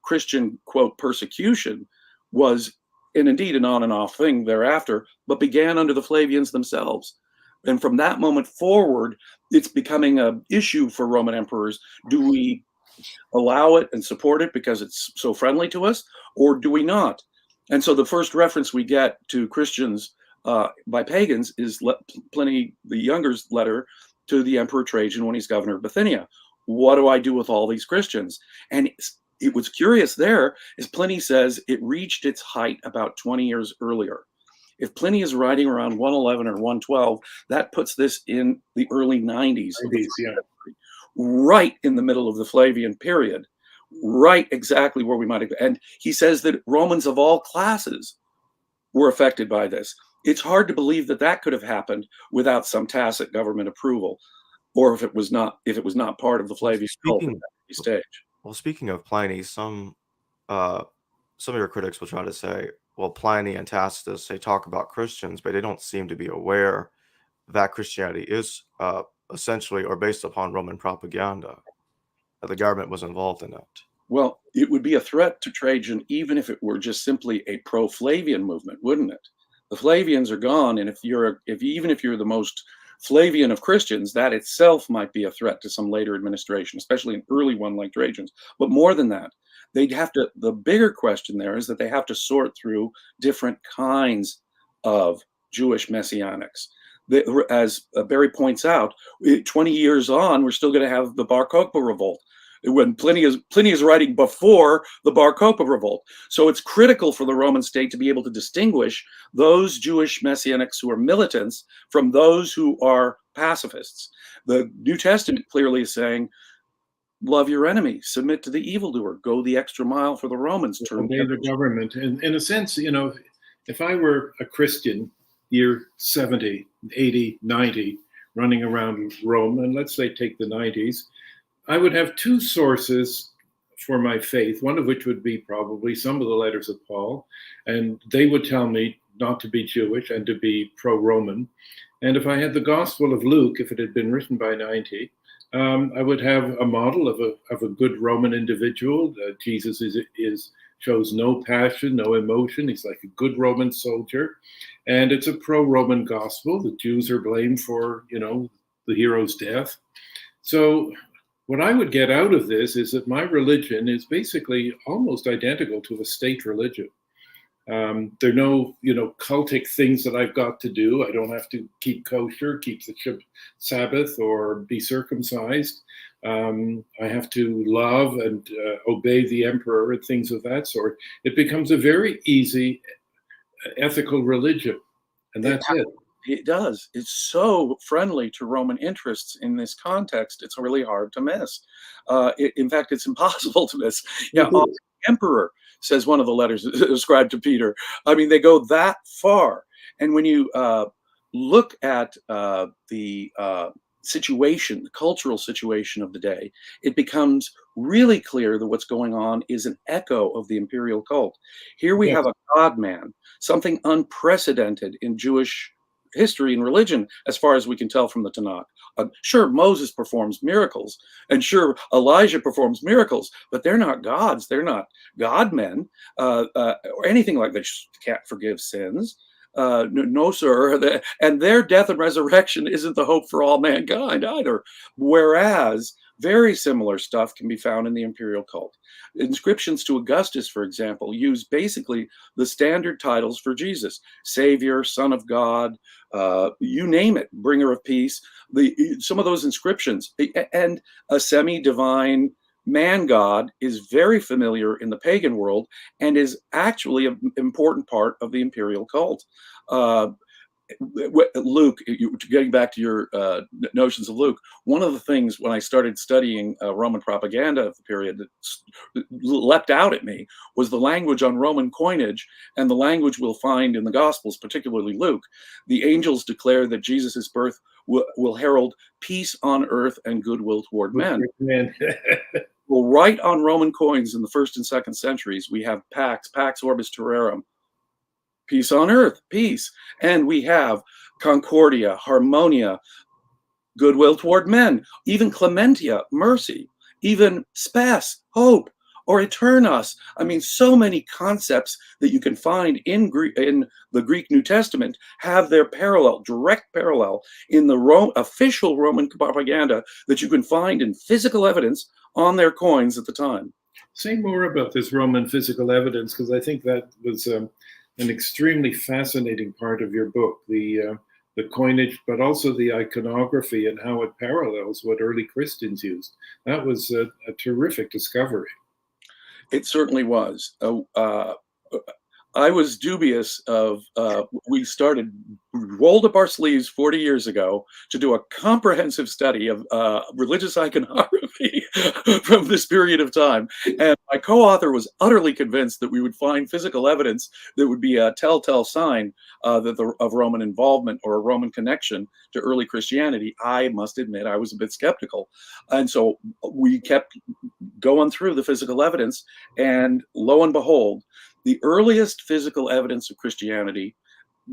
S2: Christian, quote, persecution was, and indeed an on and off thing thereafter, but began under the Flavians themselves. And from that moment forward, it's becoming an issue for Roman emperors. Do we allow it and support it because it's so friendly to us, or do we not? And so the first reference we get to Christians by pagans is Pliny the Younger's letter to the Emperor Trajan when he's governor of Bithynia. What do I do with all these Christians? And it was curious there, as Pliny says, it reached its height about 20 years earlier. If Pliny is writing around 111 or 112, that puts this in the early 90s.
S3: Yeah.
S2: Right in the middle of the Flavian period, right exactly where we might have. And he says that Romans of all classes were affected by this. It's hard to believe that that could have happened without some tacit government approval, or if it was not part of the Flavian cult at that stage.
S1: Well, speaking of Pliny, some of your critics will try to say, well, Pliny and Tacitus, they talk about Christians, but they don't seem to be aware that Christianity is essentially or based upon Roman propaganda, that the government was involved in it.
S2: Well, it would be a threat to Trajan even if it were just simply a pro-Flavian movement, wouldn't it? The Flavians are gone, and even if you're the most Flavian of Christians, that itself might be a threat to some later administration, especially an early one like Trajan's. But more than that, the bigger question there is that they have to sort through different kinds of Jewish messianics. As Barrie points out, 20 years on, we're still going to have the Bar Kokhba revolt, when Pliny is writing before the Bar Kokhba revolt. So it's critical for the Roman state to be able to distinguish those Jewish messianics who are militants from those who are pacifists. The New Testament clearly is saying, love your enemy, submit to the evildoer, go the extra mile for the Romans.
S3: Obey the government. And in a sense, if I were a Christian, year 70, 80, 90, running around Rome, and let's say take the 90s, I would have two sources for my faith, one of which would be probably some of the letters of Paul, and they would tell me not to be Jewish and to be pro-Roman. And if I had the Gospel of Luke, if it had been written by 90, I would have a model of a good Roman individual. Jesus shows no passion, no emotion. He's like a good Roman soldier. And it's a pro-Roman gospel. The Jews are blamed for, the hero's death. So what I would get out of this is that my religion is basically almost identical to a state religion. There are no, cultic things that I've got to do. I don't have to keep kosher, keep the Sabbath, or be circumcised. I have to love and obey the emperor and things of that sort. It becomes a very easy ethical religion, and that's it.
S2: It does. It's so friendly to Roman interests in this context. It's really hard to miss. In fact, it's impossible to miss. Yeah, emperor, says one of the letters ascribed to Peter. I mean, they go that far. And when you look at the situation, the cultural situation of the day, it becomes really clear that what's going on is an echo of the imperial cult. Here we have a God-man, something unprecedented in Jewish history and religion, as far as we can tell from the Tanakh. Sure, Moses performs miracles, and sure, Elijah performs miracles, but they're not gods. They're not God-men or anything like that. Can't forgive sins. No, sir. And their death and resurrection isn't the hope for all mankind either. Whereas very similar stuff can be found in the imperial cult. Inscriptions to Augustus, for example, use basically the standard titles for Jesus: Savior, Son of God, you name it, Bringer of Peace. Some of those inscriptions, and a semi-divine man god is very familiar in the pagan world and is actually an important part of the imperial cult. Luke, getting back to your notions of Luke, one of the things when I started studying Roman propaganda of the period that leapt out at me was the language on Roman coinage and the language we'll find in the Gospels, particularly Luke. The angels declare that Jesus' birth will herald peace on earth and goodwill toward men. Well, right on Roman coins in the 1st and 2nd centuries, we have Pax Orbis Terrarum, peace on earth, peace. And we have Concordia, Harmonia, goodwill toward men, even Clementia, mercy, even Spes, hope, or Eternos. I mean, so many concepts that you can find in the Greek New Testament have their direct parallel in the official Roman propaganda that you can find in physical evidence on their coins at the time.
S3: Say more about this Roman physical evidence, because I think that was an extremely fascinating part of your book, the coinage, but also the iconography and how it parallels what early Christians used. That was a terrific discovery.
S2: It certainly was. I was dubious of, we rolled up our sleeves 40 years ago to do a comprehensive study of religious iconography from this period of time. And my co-author was utterly convinced that we would find physical evidence that would be a telltale sign of Roman involvement or a Roman connection to early Christianity. I must admit, I was a bit skeptical. And so we kept going through the physical evidence, and lo and behold, the earliest physical evidence of Christianity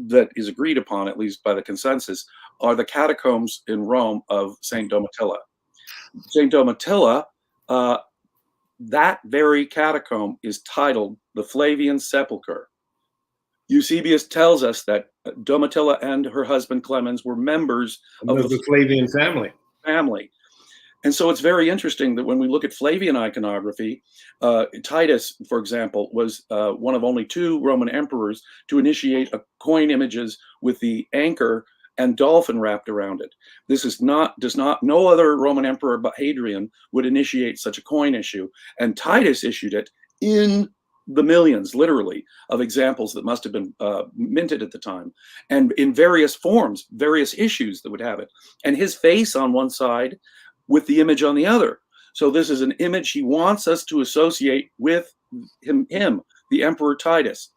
S2: that is agreed upon, at least by the consensus, are the catacombs in Rome of St. Domitilla. St. Domitilla, that very catacomb is titled the Flavian Sepulchre. Eusebius tells us that Domitilla and her husband Clemens were members of the
S3: Flavian family.
S2: And so it's very interesting that when we look at Flavian iconography, Titus, for example, was one of only 2 Roman emperors to initiate coin images with the anchor and dolphin wrapped around it. No other Roman emperor but Hadrian would initiate such a coin issue. And Titus issued it in the millions, literally, of examples that must have been minted at the time, and in various forms, various issues that would have it. And his face on one side with the image on the other. So this is an image he wants us to associate with him, the Emperor Titus.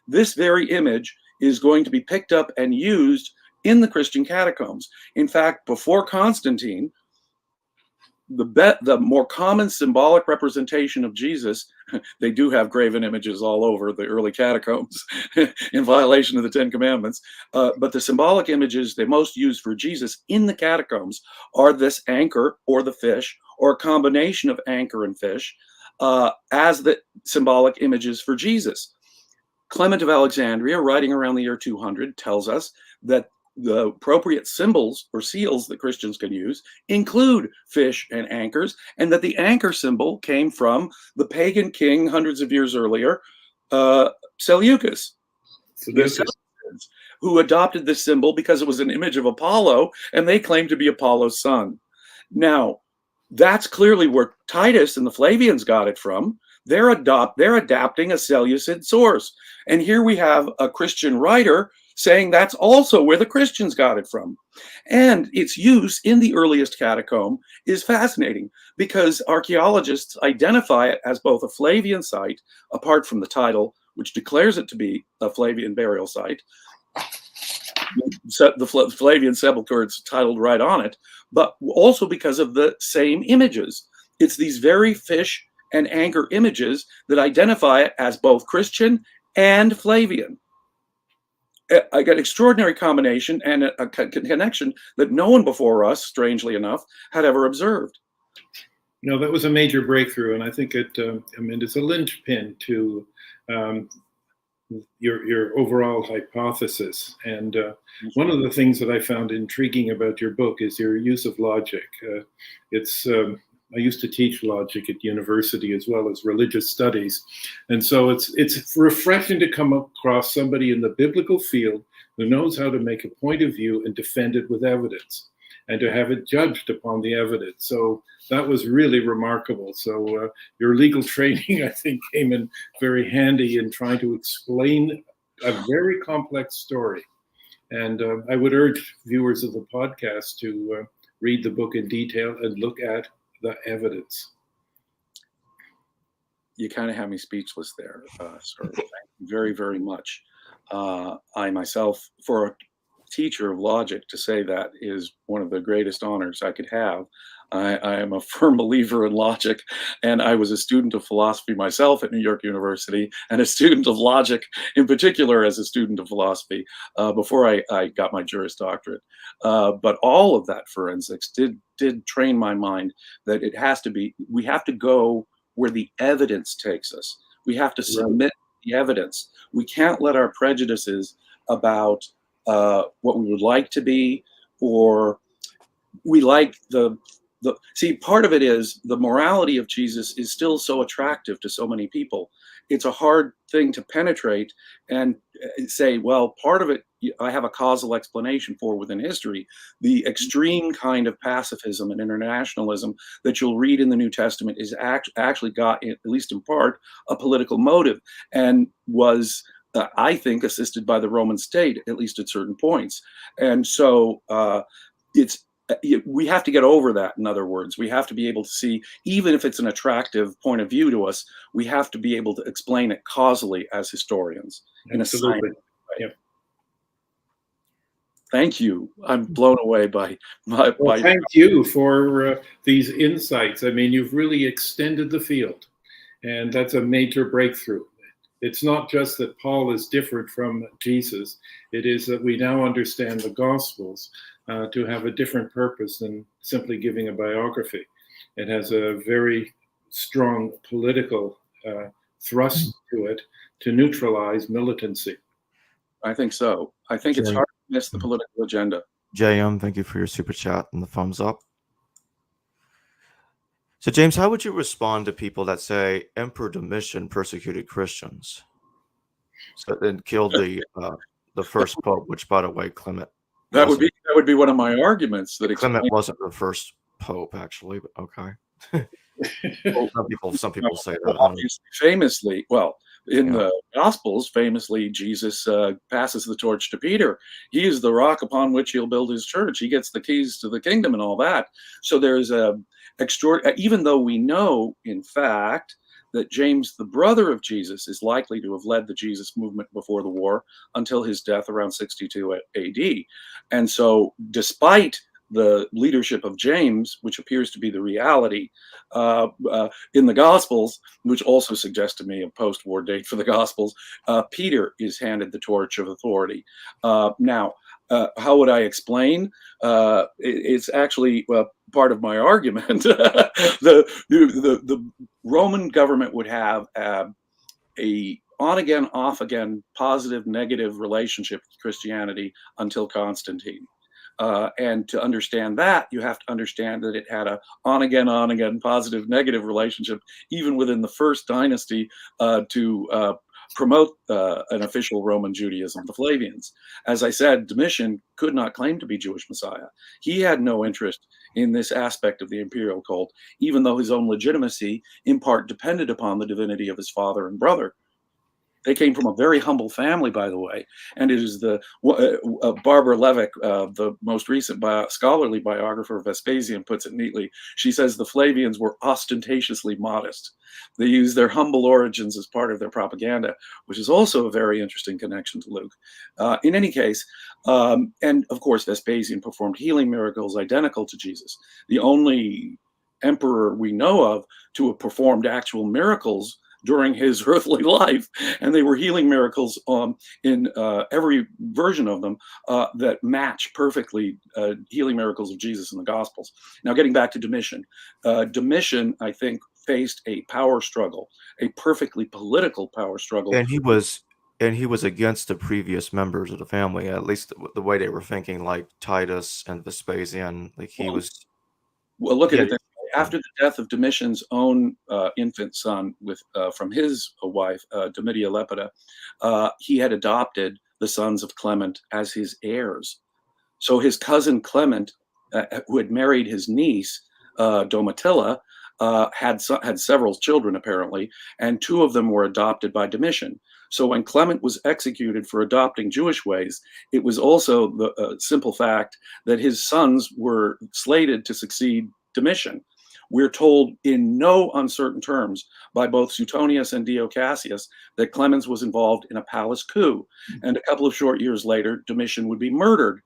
S2: This very image is going to be picked up and used in the Christian catacombs. In fact, before Constantine, the more common symbolic representation of Jesus, they do have graven images all over the early catacombs in violation of the Ten Commandments. But the symbolic images they most use for Jesus in the catacombs are this anchor or the fish, or a combination of anchor and fish, as the symbolic images for Jesus. Clement of Alexandria, writing around the year 200, tells us that the appropriate symbols or seals that Christians can use include fish and anchors, and that the anchor symbol came from the pagan king hundreds of years earlier, Seleucus, the Seleucids, who adopted this symbol because it was an image of Apollo, and they claimed to be Apollo's son. Now, that's clearly where Titus and the Flavians got it from. They're adapting a Seleucid source. And here we have a Christian writer saying that's also where the Christians got it from. And its use in the earliest catacomb is fascinating because archaeologists identify it as both a Flavian site, apart from the title, which declares it to be a Flavian burial site. The Flavian sepulchre, it's titled right on it, but also because of the same images. It's these very fish and anchor images that identify it as both Christian and Flavian. I got extraordinary combination and a connection that no one before us, strangely enough, had ever observed.
S3: No, that was a major breakthrough, and I think it's a linchpin to your overall hypothesis. And one of the things that I found intriguing about your book is your use of logic. I used to teach logic at university as well as religious studies. And so it's refreshing to come across somebody in the biblical field who knows how to make a point of view and defend it with evidence, and to have it judged upon the evidence. So that was really remarkable. So your legal training, I think, came in very handy in trying to explain a very complex story. And I would urge viewers of the podcast to read the book in detail and look at the evidence.
S2: You kind of have me speechless there, sir. Thank you very, very much. I myself, for a teacher of logic, to say that is one of the greatest honors I could have. I am a firm believer in logic, and I was a student of philosophy myself at New York University, and a student of logic in particular as a student of philosophy before I got my Juris Doctorate. But all of that forensics did train my mind that we have to go where the evidence takes us. We have to submit the evidence. We can't let our prejudices about what we would like to be, or we like see, part of it is the morality of Jesus is still so attractive to so many people. It's a hard thing to penetrate and say, well, part of it I have a causal explanation for within history. The extreme kind of pacifism and internationalism that you'll read in the New Testament is actually got, at least in part, a political motive, and was I think assisted by the Roman state, at least at certain points. And so we have to get over that. In other words, we have to be able to see, even if it's an attractive point of view to us, we have to be able to explain it causally as historians.
S3: Absolutely.
S2: In a scientific way. Thank you. I'm blown away by
S3: thank you for these insights. I mean, you've really extended the field, and that's a major breakthrough. It's not just that Paul is different from Jesus. It is that we now understand the Gospels to have a different purpose than simply giving a biography. It has a very strong political thrust to it to neutralize militancy.
S2: I think so. I think it's hard to miss the political agenda.
S1: JM, thank you for your super chat and the thumbs up. So, James, how would you respond to people that say Emperor Domitian persecuted Christians, so then killed the first pope? Which, by the way, Clement.
S2: That would be one of my arguments. That
S1: Clement wasn't the first pope, actually. But okay. Some people say that.
S2: Obviously, famously, in the Gospels, famously, Jesus passes the torch to Peter. He is the rock upon which he'll build his church. He gets the keys to the kingdom and all that. So there's even though we know, in fact, that James, the brother of Jesus, is likely to have led the Jesus movement before the war until his death around 62 AD. And so despite the leadership of James, which appears to be the reality in the Gospels, which also suggests to me a post-war date for the Gospels, Peter is handed the torch of authority. Now, how would I explain? It's actually part of my argument. The Roman government would have a on again, off again, positive, negative relationship with Christianity until Constantine. And to understand that, you have to understand that it had a on again, positive, negative relationship, even within the first dynasty to promote an official Roman Judaism, the Flavians. As I said, Domitian could not claim to be Jewish Messiah. He had no interest in this aspect of the imperial cult, even though his own legitimacy in part depended upon the divinity of his father and brother. They came from a very humble family, by the way, and it is the Barbara Levick, the most recent scholarly biographer of Vespasian, puts it neatly. She says the Flavians were ostentatiously modest. They used their humble origins as part of their propaganda, which is also a very interesting connection to Luke. In any case, and of course, Vespasian performed healing miracles identical to Jesus. The only emperor we know of to have performed actual miracles during his earthly life, and they were healing miracles in every version of them that match perfectly healing miracles of Jesus in the Gospels. Now, getting back to Domitian, Domitian, I think, faced a power struggle, a perfectly political power struggle.
S1: And he was against the previous members of the family, at least the way they were thinking, like Titus and Vespasian. Like he was.
S2: Well, look at
S1: Yeah,
S2: it. After the death of Domitian's own infant son from his wife, Domitia Lepida, he had adopted the sons of Clement as his heirs. So his cousin Clement, who had married his niece, Domitilla, had several children, apparently, and two of them were adopted by Domitian. So when Clement was executed for adopting Jewish ways, it was also the simple fact that his sons were slated to succeed Domitian. We're told in no uncertain terms by both Suetonius and Dio Cassius that Clemens was involved in a palace coup. And a couple of short years later, Domitian would be murdered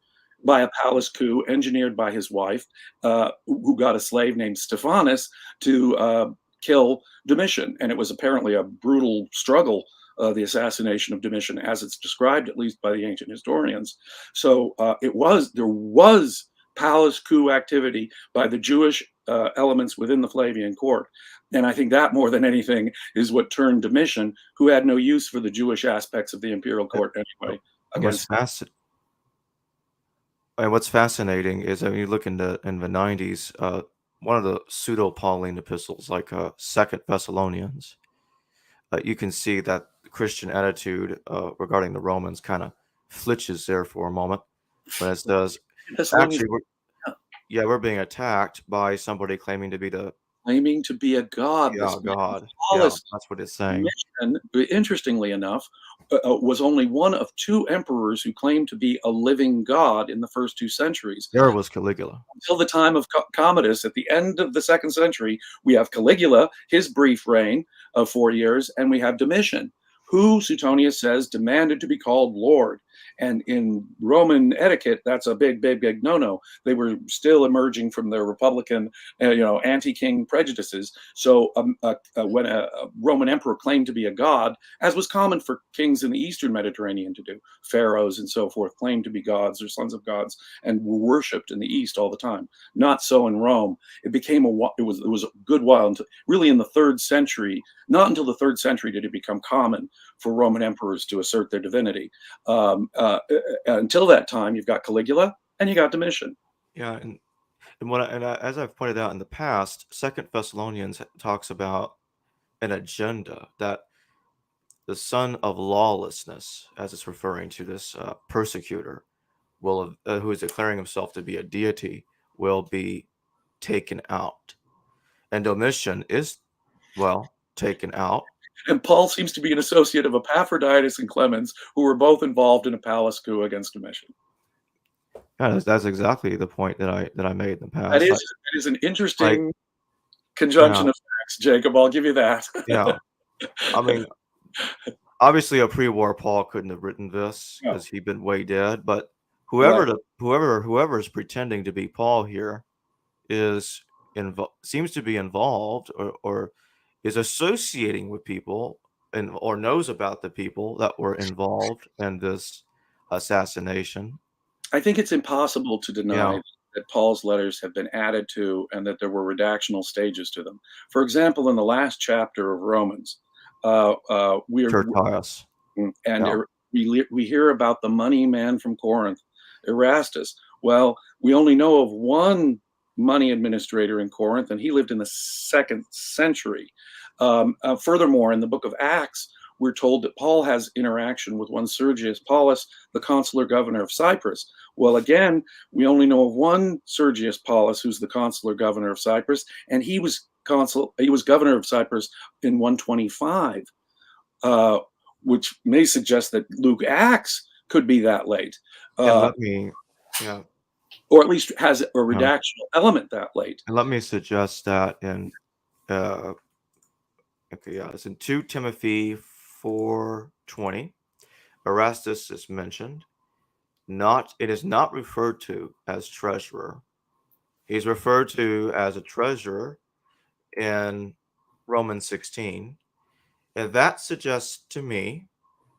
S2: by a palace coup engineered by his wife, who got a slave named Stephanus to kill Domitian. And it was apparently a brutal struggle, the assassination of Domitian, as it's described, at least by the ancient historians. So there was palace coup activity by the Jewish elements within the Flavian court. And I think that more than anything is what turned Domitian, who had no use for the Jewish aspects of the imperial court anyway, against.
S1: What's fascinating is, I mean, you look in the 90s, one of the pseudo Pauline epistles, like Second Thessalonians, you can see that the Christian attitude regarding the Romans kind of flitches there for a moment, when it says, actually, we're being attacked by somebody claiming to be
S2: a god.
S1: Yeah, God. Yeah, that's what it's saying.
S2: Domitian, interestingly enough, was only one of two emperors who claimed to be a living god in the first 2 centuries.
S1: There was Caligula.
S2: Until the time of Commodus, at the end of the 2nd century, we have Caligula, his brief reign of 4 years, and we have Domitian, who Suetonius says demanded to be called Lord. And in Roman etiquette, that's a big no-no. They were still emerging from their Republican, anti-king prejudices. So when a Roman emperor claimed to be a god, as was common for kings in the Eastern Mediterranean to do, pharaohs and so forth claimed to be gods or sons of gods and were worshipped in the East all the time. Not so in Rome. It was a good while until really in the 3rd century. Not until the 3rd century did it become common for Roman emperors to assert their divinity. Until that time, you've got Caligula and you got Domitian.
S1: Yeah, and as I've pointed out in the past, Second Thessalonians talks about an agenda that the son of lawlessness, as it's referring to this persecutor, who is declaring himself to be a deity, will be taken out. And Domitian is, taken out.
S2: And Paul seems to be an associate of Epaphroditus and Clemens, who were both involved in a palace coup against Domitian.
S1: Yeah, that's exactly the point that I made in the past.
S2: That is an interesting conjunction of facts, Jacob. I'll give you that.
S1: Yeah. I mean, obviously a pre-war Paul couldn't have written this because he'd been way dead, but whoever is pretending to be Paul here seems to be involved or is associating with people or knows about the people that were involved in this assassination.
S2: I think it's impossible to deny
S1: Yeah,
S2: that Paul's letters have been added to and that there were redactional stages to them. For example, in the last chapter of Romans, we're
S1: Tertius.
S2: and
S1: Yeah,
S2: we hear about the money man from Corinth, Erastus. Well, we only know of one money administrator in Corinth, and he lived in the 2nd century. Furthermore, in the book of Acts, we're told that Paul has interaction with one Sergius Paulus, the consular governor of Cyprus. Well, again, we only know of one Sergius Paulus, who's the consular governor of Cyprus, and he was governor of Cyprus in 125. Which may suggest that Luke Acts could be that late,
S1: and yeah,
S2: or at least has a
S1: yeah,
S2: redactional element that late.
S1: and let me suggest that in uh, okay, yeah, it's in 2 Timothy 4:20. Erastus is mentioned. It is not referred to as treasurer. He's referred to as a treasurer in Romans 16. And that suggests to me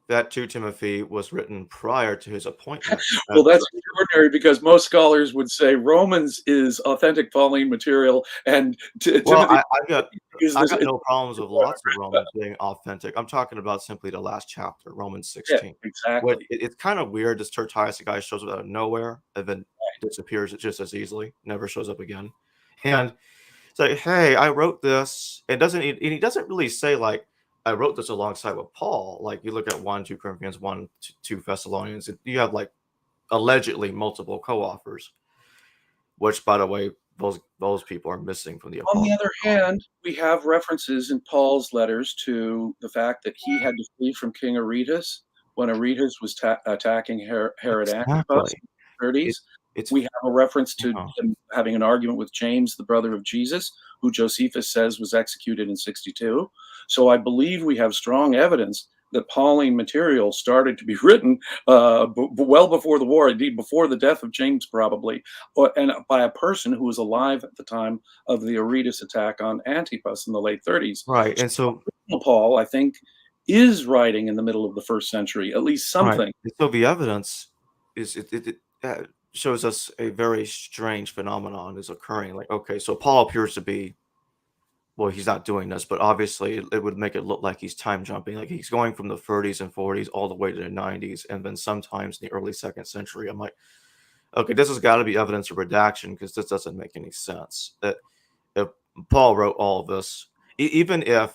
S1: that 2 Timothy was written prior to his appointment as
S2: Well, that's
S1: treasurer.
S2: extraordinary because most scholars would say Romans is authentic Pauline material, and
S1: Well,
S2: Timothy is
S1: I
S2: this.
S1: got no problems with lots of Romans being authentic. I'm talking about simply the last chapter, Romans
S2: Yeah,
S1: 16. What
S2: exactly.
S1: it's kind of weird. This Tertius guy shows up out of nowhere and then disappears just as easily, never shows up again. And it's like, hey, I wrote this. And he doesn't really say like I wrote this alongside with Paul. Like you look at 1, 2 Corinthians, 1, 2 Thessalonians, you have like allegedly multiple co-authors, which by the way, those people are missing from the
S2: On the other
S1: apocryphal.
S2: hand, we have references in Paul's letters to the fact that he had to flee from King Aretas when Aretas was attacking Herod Antipas
S1: Exactly.
S2: in the
S1: It,
S2: 30s.
S1: it's
S2: We have a reference to
S1: yeah.
S2: him having an argument with James, the brother of Jesus, who Josephus says was executed in 62. So I believe we have strong evidence that Pauline material started to be written well before the war, indeed before the death of James, probably, and by a person who was alive at the time of the Aretas attack on Antipas in the late 30s.
S1: Right. And so
S2: Paul, I think, is writing in the middle of the 1st century, at least
S1: right.
S2: something.
S1: And so the evidence is shows us a very strange phenomenon is occurring. Like, okay, so Paul appears to be well, he's not doing this, but obviously it would make it look like he's time jumping. Like he's going from the 30s and 40s all the way to the 90s, and then sometimes in the early 2nd century. I'm like, okay, this has got to be evidence of redaction because this doesn't make any sense. That if Paul wrote all of this, even if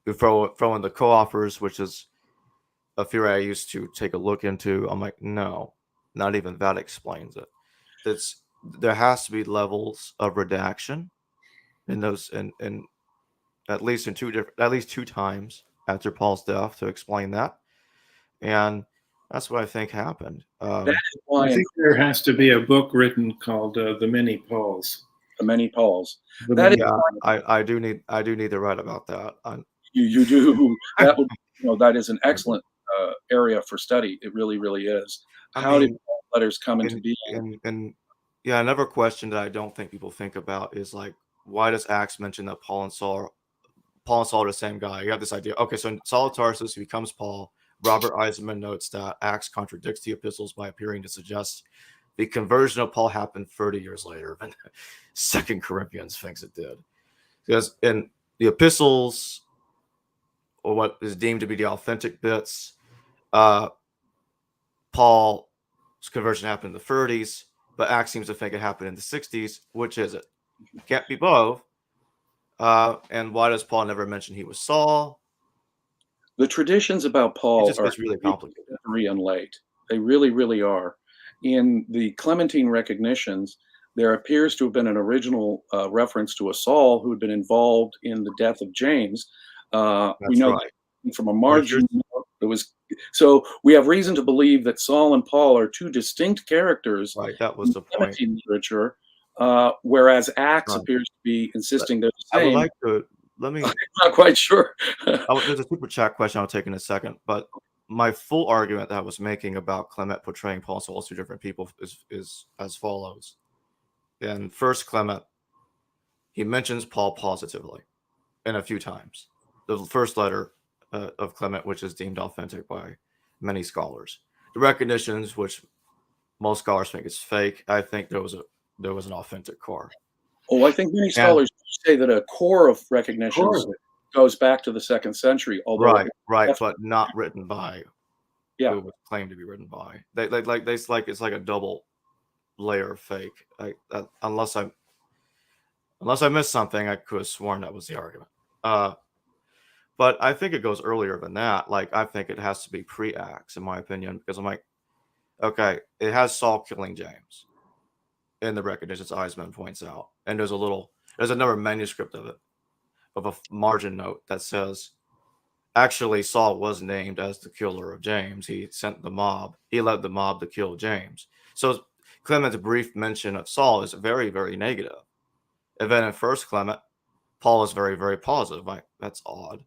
S1: you throw in the co-authors, which is a theory I used to take a look into, I'm like, no, not even that explains it. There has to be levels of redaction in those and at least at least 2 times after Paul's death to explain that. And that's what I think happened.
S2: That is why
S3: I think there has to be a book written called The Many Pauls.
S2: the many Pauls.
S3: The
S2: That is
S3: Many
S1: Yeah, I do need to write about that.
S2: you do. That would, that is an excellent area for study. It really, really is.
S1: I
S2: How did
S1: mean,
S2: Paul's letters come into
S1: and
S2: being?
S1: and yeah, another question that I don't think people think about is like, why does Acts mention that Paul and Saul are the same guy? You have this idea. Okay, so Saul of Tarsus becomes Paul. Robert Eisenman notes that Acts contradicts the epistles by appearing to suggest the conversion of Paul happened 30 years later than 2 Corinthians thinks it did. Because in the epistles, or what is deemed to be the authentic bits, Paul's conversion happened in the 30s, but Acts seems to think it happened in the 60s. Which is it? Can't be both. And why does Paul never mention he was Saul?
S2: The traditions about
S1: It
S2: Paul
S1: just
S2: are
S1: gets really complicated.
S2: and late. They really, really are. In the Clementine recognitions, there appears to have been an original reference to a Saul who had been involved in the death of James. We
S1: That's
S2: know
S1: right.
S2: from a
S1: But here's
S2: margin. It was so we have reason to believe that Saul and Paul are 2 distinct characters
S1: right. That
S2: in
S1: was the point.
S2: Clementine literature, whereas Acts
S1: Right.
S2: appears to be
S1: But
S2: insisting they're the
S1: I would
S2: same.
S1: like to let me.
S2: I'm not quite sure.
S1: There's a super chat question I'll take in a second, but my full argument that I was making about Clement portraying Paul and Saul as two different people is as follows. In First Clement, he mentions Paul positively and a few times. The first letter of Clement, which is deemed authentic by many scholars. The recognitions, which most scholars think is fake, I think there was an authentic core.
S2: Oh, I think many scholars say that a core of recognitions goes back to the 2nd century, although
S1: right, but not written by
S2: yeah,
S1: who was claimed to be written by. It's like a double layer of fake. Unless I missed something, I could have sworn that was the argument. But I think it goes earlier than that. Like, I think it has to be pre-Acts, in my opinion, because I'm like, okay, it has Saul killing James in the recognitions Eisman points out, and there's another manuscript of it, of a margin note that says, actually, Saul was named as the killer of James. He led the mob to kill James. So Clement's brief mention of Saul is very, very negative. And then in First Clement, Paul is very, very positive. Like, that's odd.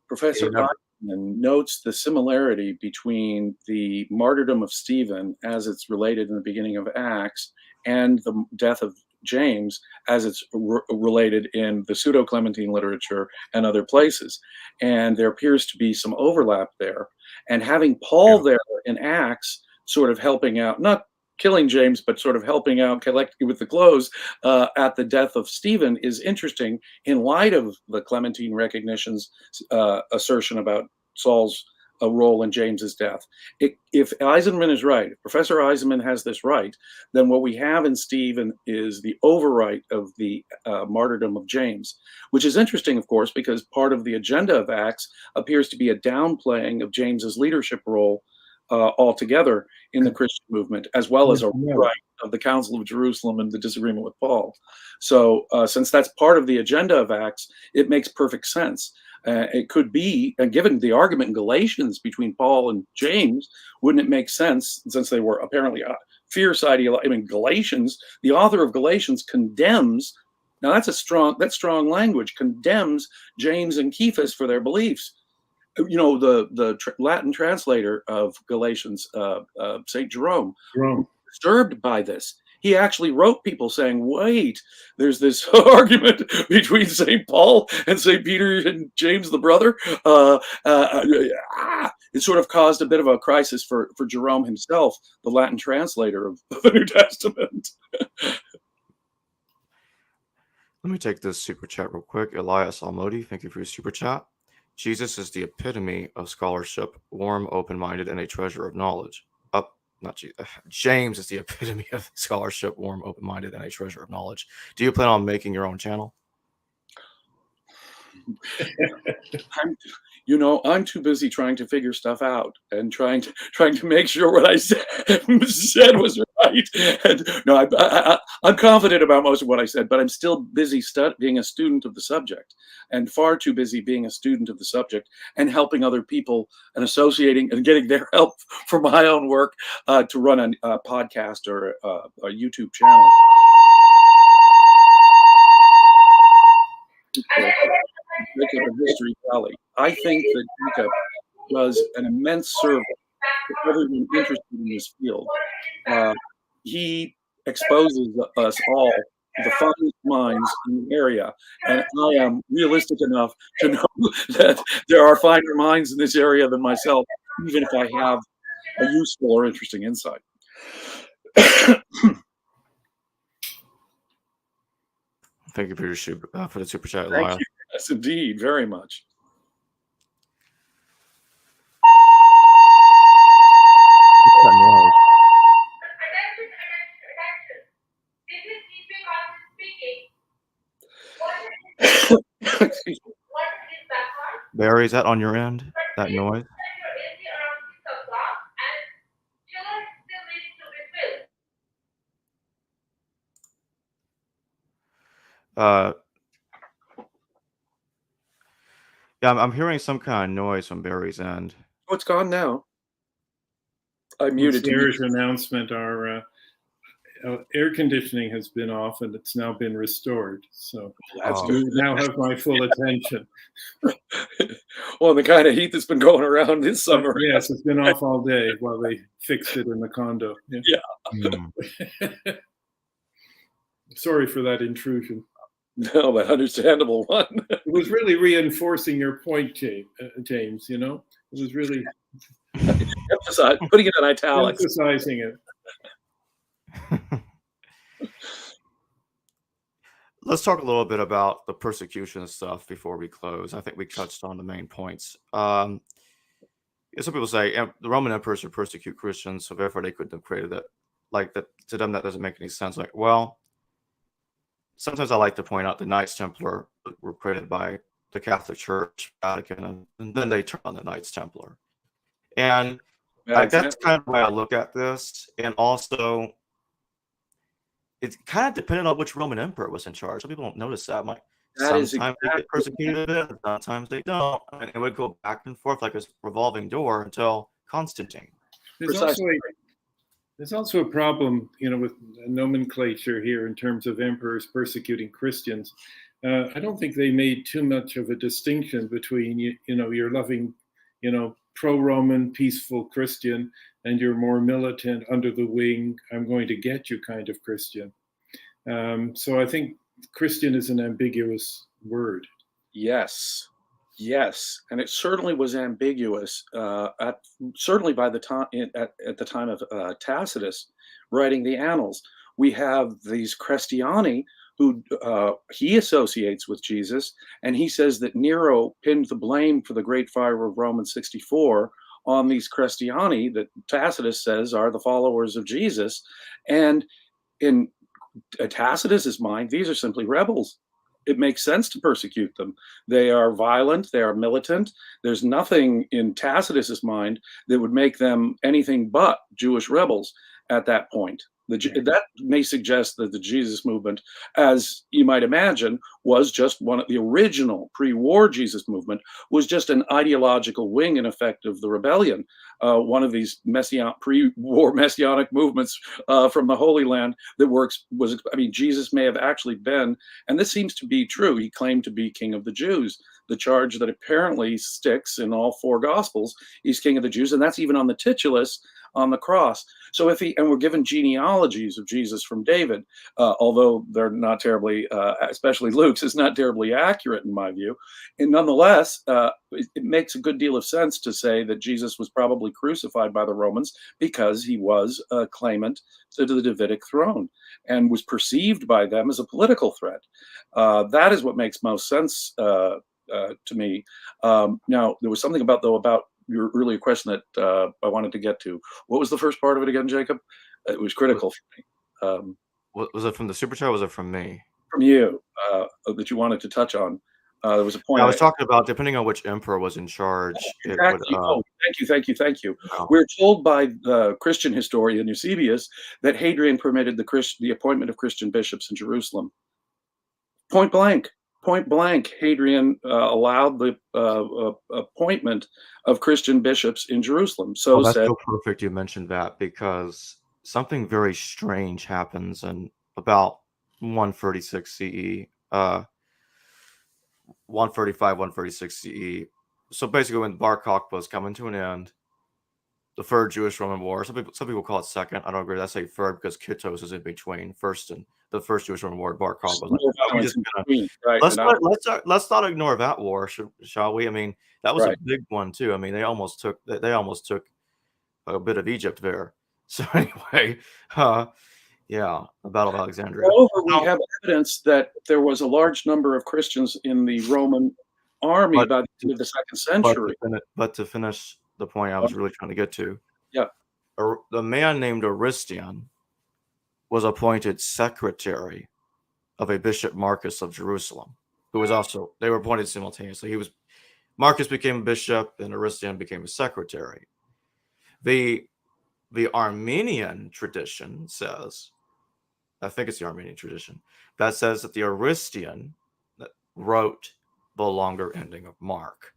S2: Professor Eisman notes the similarity between the martyrdom of Stephen as it's related in the beginning of Acts and the death of James as it's related in the pseudo-Clementine literature and other places. And there appears to be some overlap there. And having Paul there in Acts sort of helping out, not killing James, but sort of helping out collectively with the clothes at the death of Stephen is interesting in light of the Clementine recognition's assertion about Saul's role in James's death. If Eisenman is right, if Professor Eisenman has this right, then what we have in Stephen is the overwrite of the martyrdom of James, which is interesting, of course, because part of the agenda of Acts appears to be a downplaying of James's leadership role altogether in the Christian movement, as well as a rewrite of the Council of Jerusalem and the disagreement with Paul. So since that's part of the agenda of Acts, it makes perfect sense. It could be, and given the argument in Galatians between Paul and James, wouldn't it make sense, since they were apparently fierce ideology? I mean, Galatians, the author of Galatians condemns, now that's strong language, condemns James and Cephas for their beliefs. You know, the Latin translator of Galatians, St. Jerome, disturbed by this. He actually wrote people saying, wait, there's this argument between St. Paul and St. Peter and James the brother. It sort of caused a bit of a crisis for Jerome himself, the Latin translator of the New Testament.
S1: Let me take this super chat real quick. Elias Almodi, thank you for your super chat. Jesus is the epitome of scholarship, warm, open-minded, and a treasure of knowledge. James is the epitome of scholarship, warm, open-minded, and a treasure of knowledge. Do you plan on making your own channel?
S2: I'm too busy trying to figure stuff out and trying to make sure what I said was right. And no, I'm confident about most of what I said, but I'm still busy being a student of the subject, and far too busy being a student of the subject and helping other people and associating and getting their help for my own work to run a podcast or a YouTube channel. Jacob of History Valley. I think that Jacob does an immense service to everyone interested in this field. He exposes us all to the finest minds in the area, and I am realistic enough to know that there are finer minds in this area than myself, even if I have a useful or interesting insight.
S1: Thank you for your for the super chat,
S2: Thank you. Yes, indeed, very much.
S1: Barry, is that on your end? That noise? Yeah, I'm hearing some kind of noise from Barry's end.
S2: Oh, it's gone now. I muted.
S3: The Irish announcement are air conditioning has been off and it's now been restored. So
S2: That's
S1: Oh.
S2: good.
S3: you now have my full attention.
S2: Well, the kind of heat that's been going around this summer.
S3: Yes, it's been off all day while they fixed it in the condo. Yeah.
S1: Hmm.
S3: Sorry for that intrusion.
S2: No, but understandable one.
S3: It was really reinforcing your point, James. You know, it was really
S2: Putting it in italics.
S3: emphasizing it.
S1: Let's talk a little bit about the persecution stuff before we close. I think we touched on the main points. Some people say the Roman emperors should persecute Christians, so therefore they couldn't have created it. Like that to them, that doesn't make any sense. Like, well, sometimes I like to point out the Knights Templar were created by the Catholic Church, Vatican, and then they turned on the Knights Templar. And that's kind of the way I look at this. And also, it's kind of dependent on which Roman emperor was in charge. Some people don't notice that. Like, sometimes they get persecuted, and sometimes they don't. And it would go back and forth like a revolving door until Constantine.
S3: There's also a problem, you know, with nomenclature here in terms of emperors persecuting Christians. I don't think they made too much of a distinction between, you know, your loving, you know, pro-Roman, peaceful Christian and your more militant, under the wing, I'm going to get you kind of Christian. So I think Christian is an ambiguous word.
S2: Yes, and it certainly was ambiguous. Certainly by the time at the time of Tacitus writing the Annals, we have these Christiani who he associates with Jesus, and he says that Nero pinned the blame for the Great Fire of Rome in 64 on these Christiani that Tacitus says are the followers of Jesus, and in Tacitus's mind, these are simply rebels. It makes sense to persecute them. They are violent, they are militant. There's nothing in Tacitus's mind that would make them anything but Jewish rebels at that point. That may suggest that the Jesus movement, as you might imagine, was just one of the original pre-war Jesus movement, was just an ideological wing, in effect, of the rebellion. One of these pre-war messianic movements from the Holy Land that Jesus may have actually been, and this seems to be true, he claimed to be King of the Jews. The charge that apparently sticks in all four Gospels, he's King of the Jews, and that's even on the titulus on the cross. So and we're given genealogies of Jesus from David, although they're not terribly, especially Luke's, is not terribly accurate in my view. And nonetheless, it makes a good deal of sense to say that Jesus was probably crucified by the Romans because he was a claimant to the Davidic throne and was perceived by them as a political threat. That is what makes most sense to me. Now, there was something about your earlier question that I wanted to get to. What was the first part of it again, Jacob? It was critical for me.
S1: Was it from the super chat or was it from me?
S2: From you, that you wanted to touch on. There was a point.
S1: I was talking about depending on which emperor was in charge.
S2: Exactly. Thank you. Oh. We're told by the Christian historian Eusebius that Hadrian permitted the appointment of Christian bishops in Jerusalem. Point blank, Hadrian allowed the appointment of Christian bishops in Jerusalem. So
S1: that's so perfect you mentioned that, because something very strange happens in about 136 CE, 135, 136 CE. So basically, when Bar Kokhba was coming to an end, the third Jewish-Roman War. Some people call it second. I don't agree. I say third because Kittos is in between the first Jewish-Roman War. Bar Kokhba was like, let's not ignore that war, shall we? I mean, that was a big one too. I mean, they almost took a bit of Egypt there. So anyway, yeah, the Battle of Alexandria.
S2: Moreover, we have evidence that there was a large number of Christians in the Roman army by the end of the 2nd century.
S1: But to finish the point I was really trying to get to, the man named Aristian was appointed secretary of a Bishop Marcus of Jerusalem, who was also, they were appointed simultaneously. Marcus became a bishop and Aristian became a secretary. The Armenian tradition says, I think it's the Armenian tradition, that says that the Aristian wrote the longer ending of Mark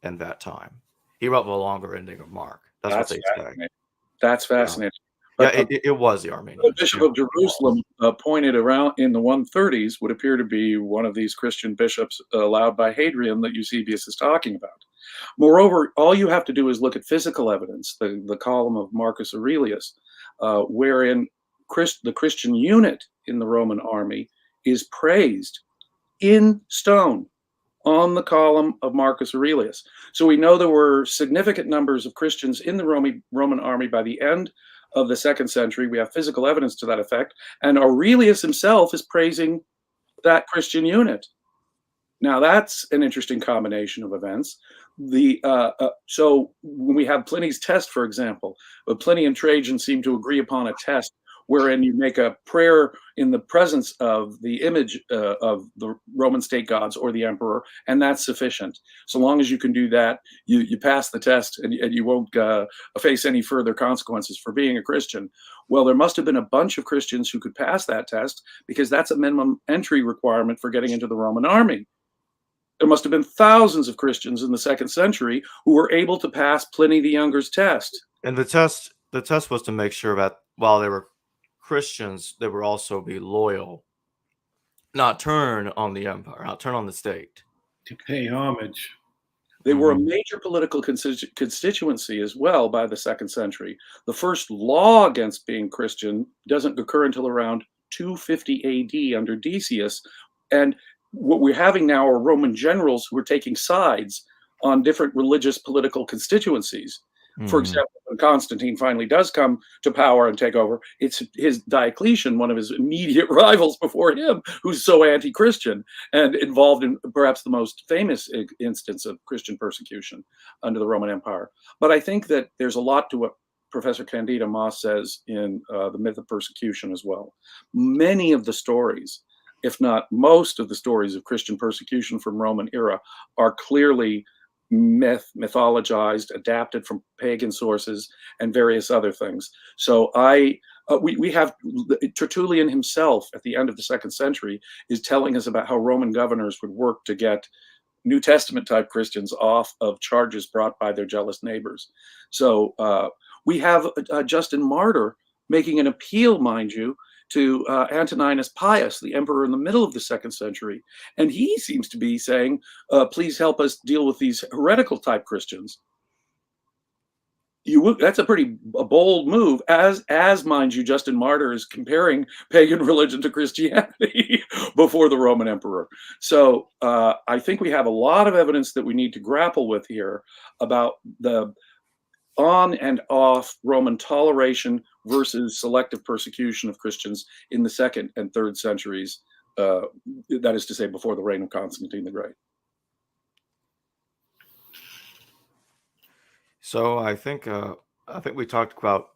S1: in that time. He wrote the longer ending of Mark. That's what they say.
S2: That's fascinating.
S1: Yeah,
S2: But
S1: it was the
S2: the
S1: Armenians.
S2: Bishop
S1: Yeah.
S2: of Jerusalem, appointed around in the 130s, would appear to be one of these Christian bishops allowed by Hadrian that Eusebius is talking about. Moreover, all you have to do is look at physical evidence, the column of Marcus Aurelius, wherein the Christian unit in the Roman army is praised in stone on the column of Marcus Aurelius. So we know there were significant numbers of Christians in the Roman army by the end of the 2nd century. We have physical evidence to that effect. And Aurelius himself is praising that Christian unit. Now that's an interesting combination of events. So when we have Pliny's test, for example, Pliny and Trajan seem to agree upon a test wherein you make a prayer in the presence of the image of the Roman state gods or the emperor, and that's sufficient. So long as you can do that, you pass the test, and you won't face any further consequences for being a Christian. Well, there must have been a bunch of Christians who could pass that test, because that's a minimum entry requirement for getting into the Roman army. There must have been thousands of Christians in the 2nd century who were able to pass Pliny the Younger's test.
S1: And the test was to make sure that while they were Christians, they would also be loyal, not turn on the empire, not turn on the state.
S3: To pay homage.
S2: They were a major political constituency as well by the 2nd century. The first law against being Christian doesn't occur until around 250 AD under Decius. And what we're having now are Roman generals who are taking sides on different religious political constituencies. For example, when Constantine finally does come to power and take over, it's his Diocletian, one of his immediate rivals before him, who's so anti-Christian and involved in perhaps the most famous instance of Christian persecution under the Roman Empire. But I think that there's a lot to what Professor Candida Moss says in The Myth of Persecution as well. Many of the stories, if not most of the stories of Christian persecution from Roman era, are clearly mythologized, adapted from pagan sources, and various other things. So we have Tertullian himself at the end of the 2nd century is telling us about how Roman governors would work to get New Testament type Christians off of charges brought by their jealous neighbors. So we have Justin Martyr making an appeal, mind you, to Antoninus Pius, the emperor in the middle of the 2nd century. And he seems to be saying, please help us deal with these heretical type Christians. That's a pretty bold move, as mind you, Justin Martyr is comparing pagan religion to Christianity before the Roman emperor. So I think we have a lot of evidence that we need to grapple with here about the on and off Roman toleration versus selective persecution of Christians in the 2nd and 3rd centuries, that is to say, before the reign of Constantine the Great.
S1: So I think we talked about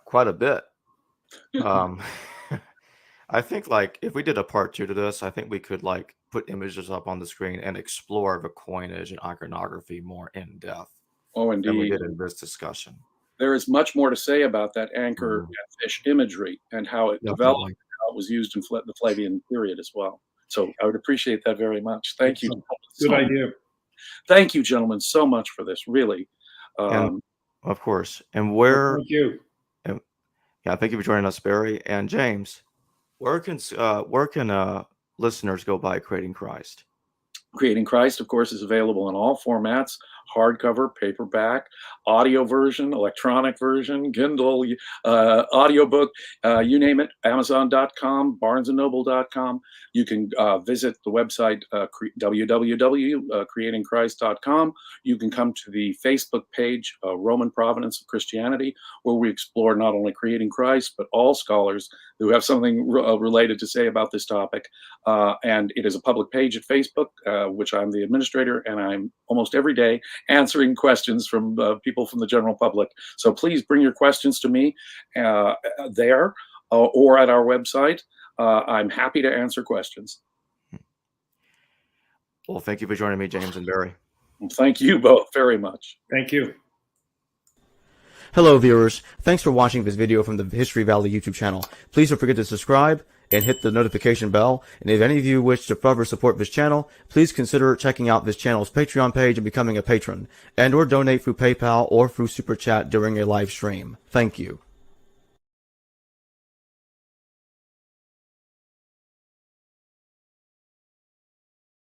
S1: quite a bit. I think like if we did a part 2 to this, I think we could like put images up on the screen and explore the coinage and iconography more in depth.
S2: Oh,
S1: Than we
S2: indeed.
S1: did in this discussion.
S2: There is much more to say about that anchor and fish imagery and how it developed, and how it was used in the Flavian period as well. So I would appreciate that very much. Thank you.
S3: Good idea.
S2: Thank you, gentlemen, so much for this. Really.
S1: And, of course. And where?
S3: Thank you.
S1: Yeah, thank you for joining us, Barry and James. Where can listeners go by Creating Christ?
S2: Creating Christ, of course, is available in all formats: hardcover, paperback, audio version, electronic version, Kindle, audiobook, you name it, Amazon.com, BarnesandNoble.com. You can visit the website, www.creatingchrist.com. You can come to the Facebook page, Roman Provenance of Christianity, where we explore not only Creating Christ, but all scholars who have something related to say about this topic. And it is a public page at Facebook, which I'm the administrator, and I'm almost every day answering questions from people from the general public. So please bring your questions to me there or at our website. I'm happy to answer questions.
S1: Well, thank you for joining me, James and Barry.
S2: Thank you both very much.
S3: Thank you.
S1: Hello, viewers. Thanks for watching this video from the History Valley YouTube channel. Please don't forget to subscribe and hit the notification bell. And if any of you wish to further support this channel, please consider checking out this channel's Patreon page and becoming a patron, and or donate through PayPal or through Super Chat during a live stream. Thank you.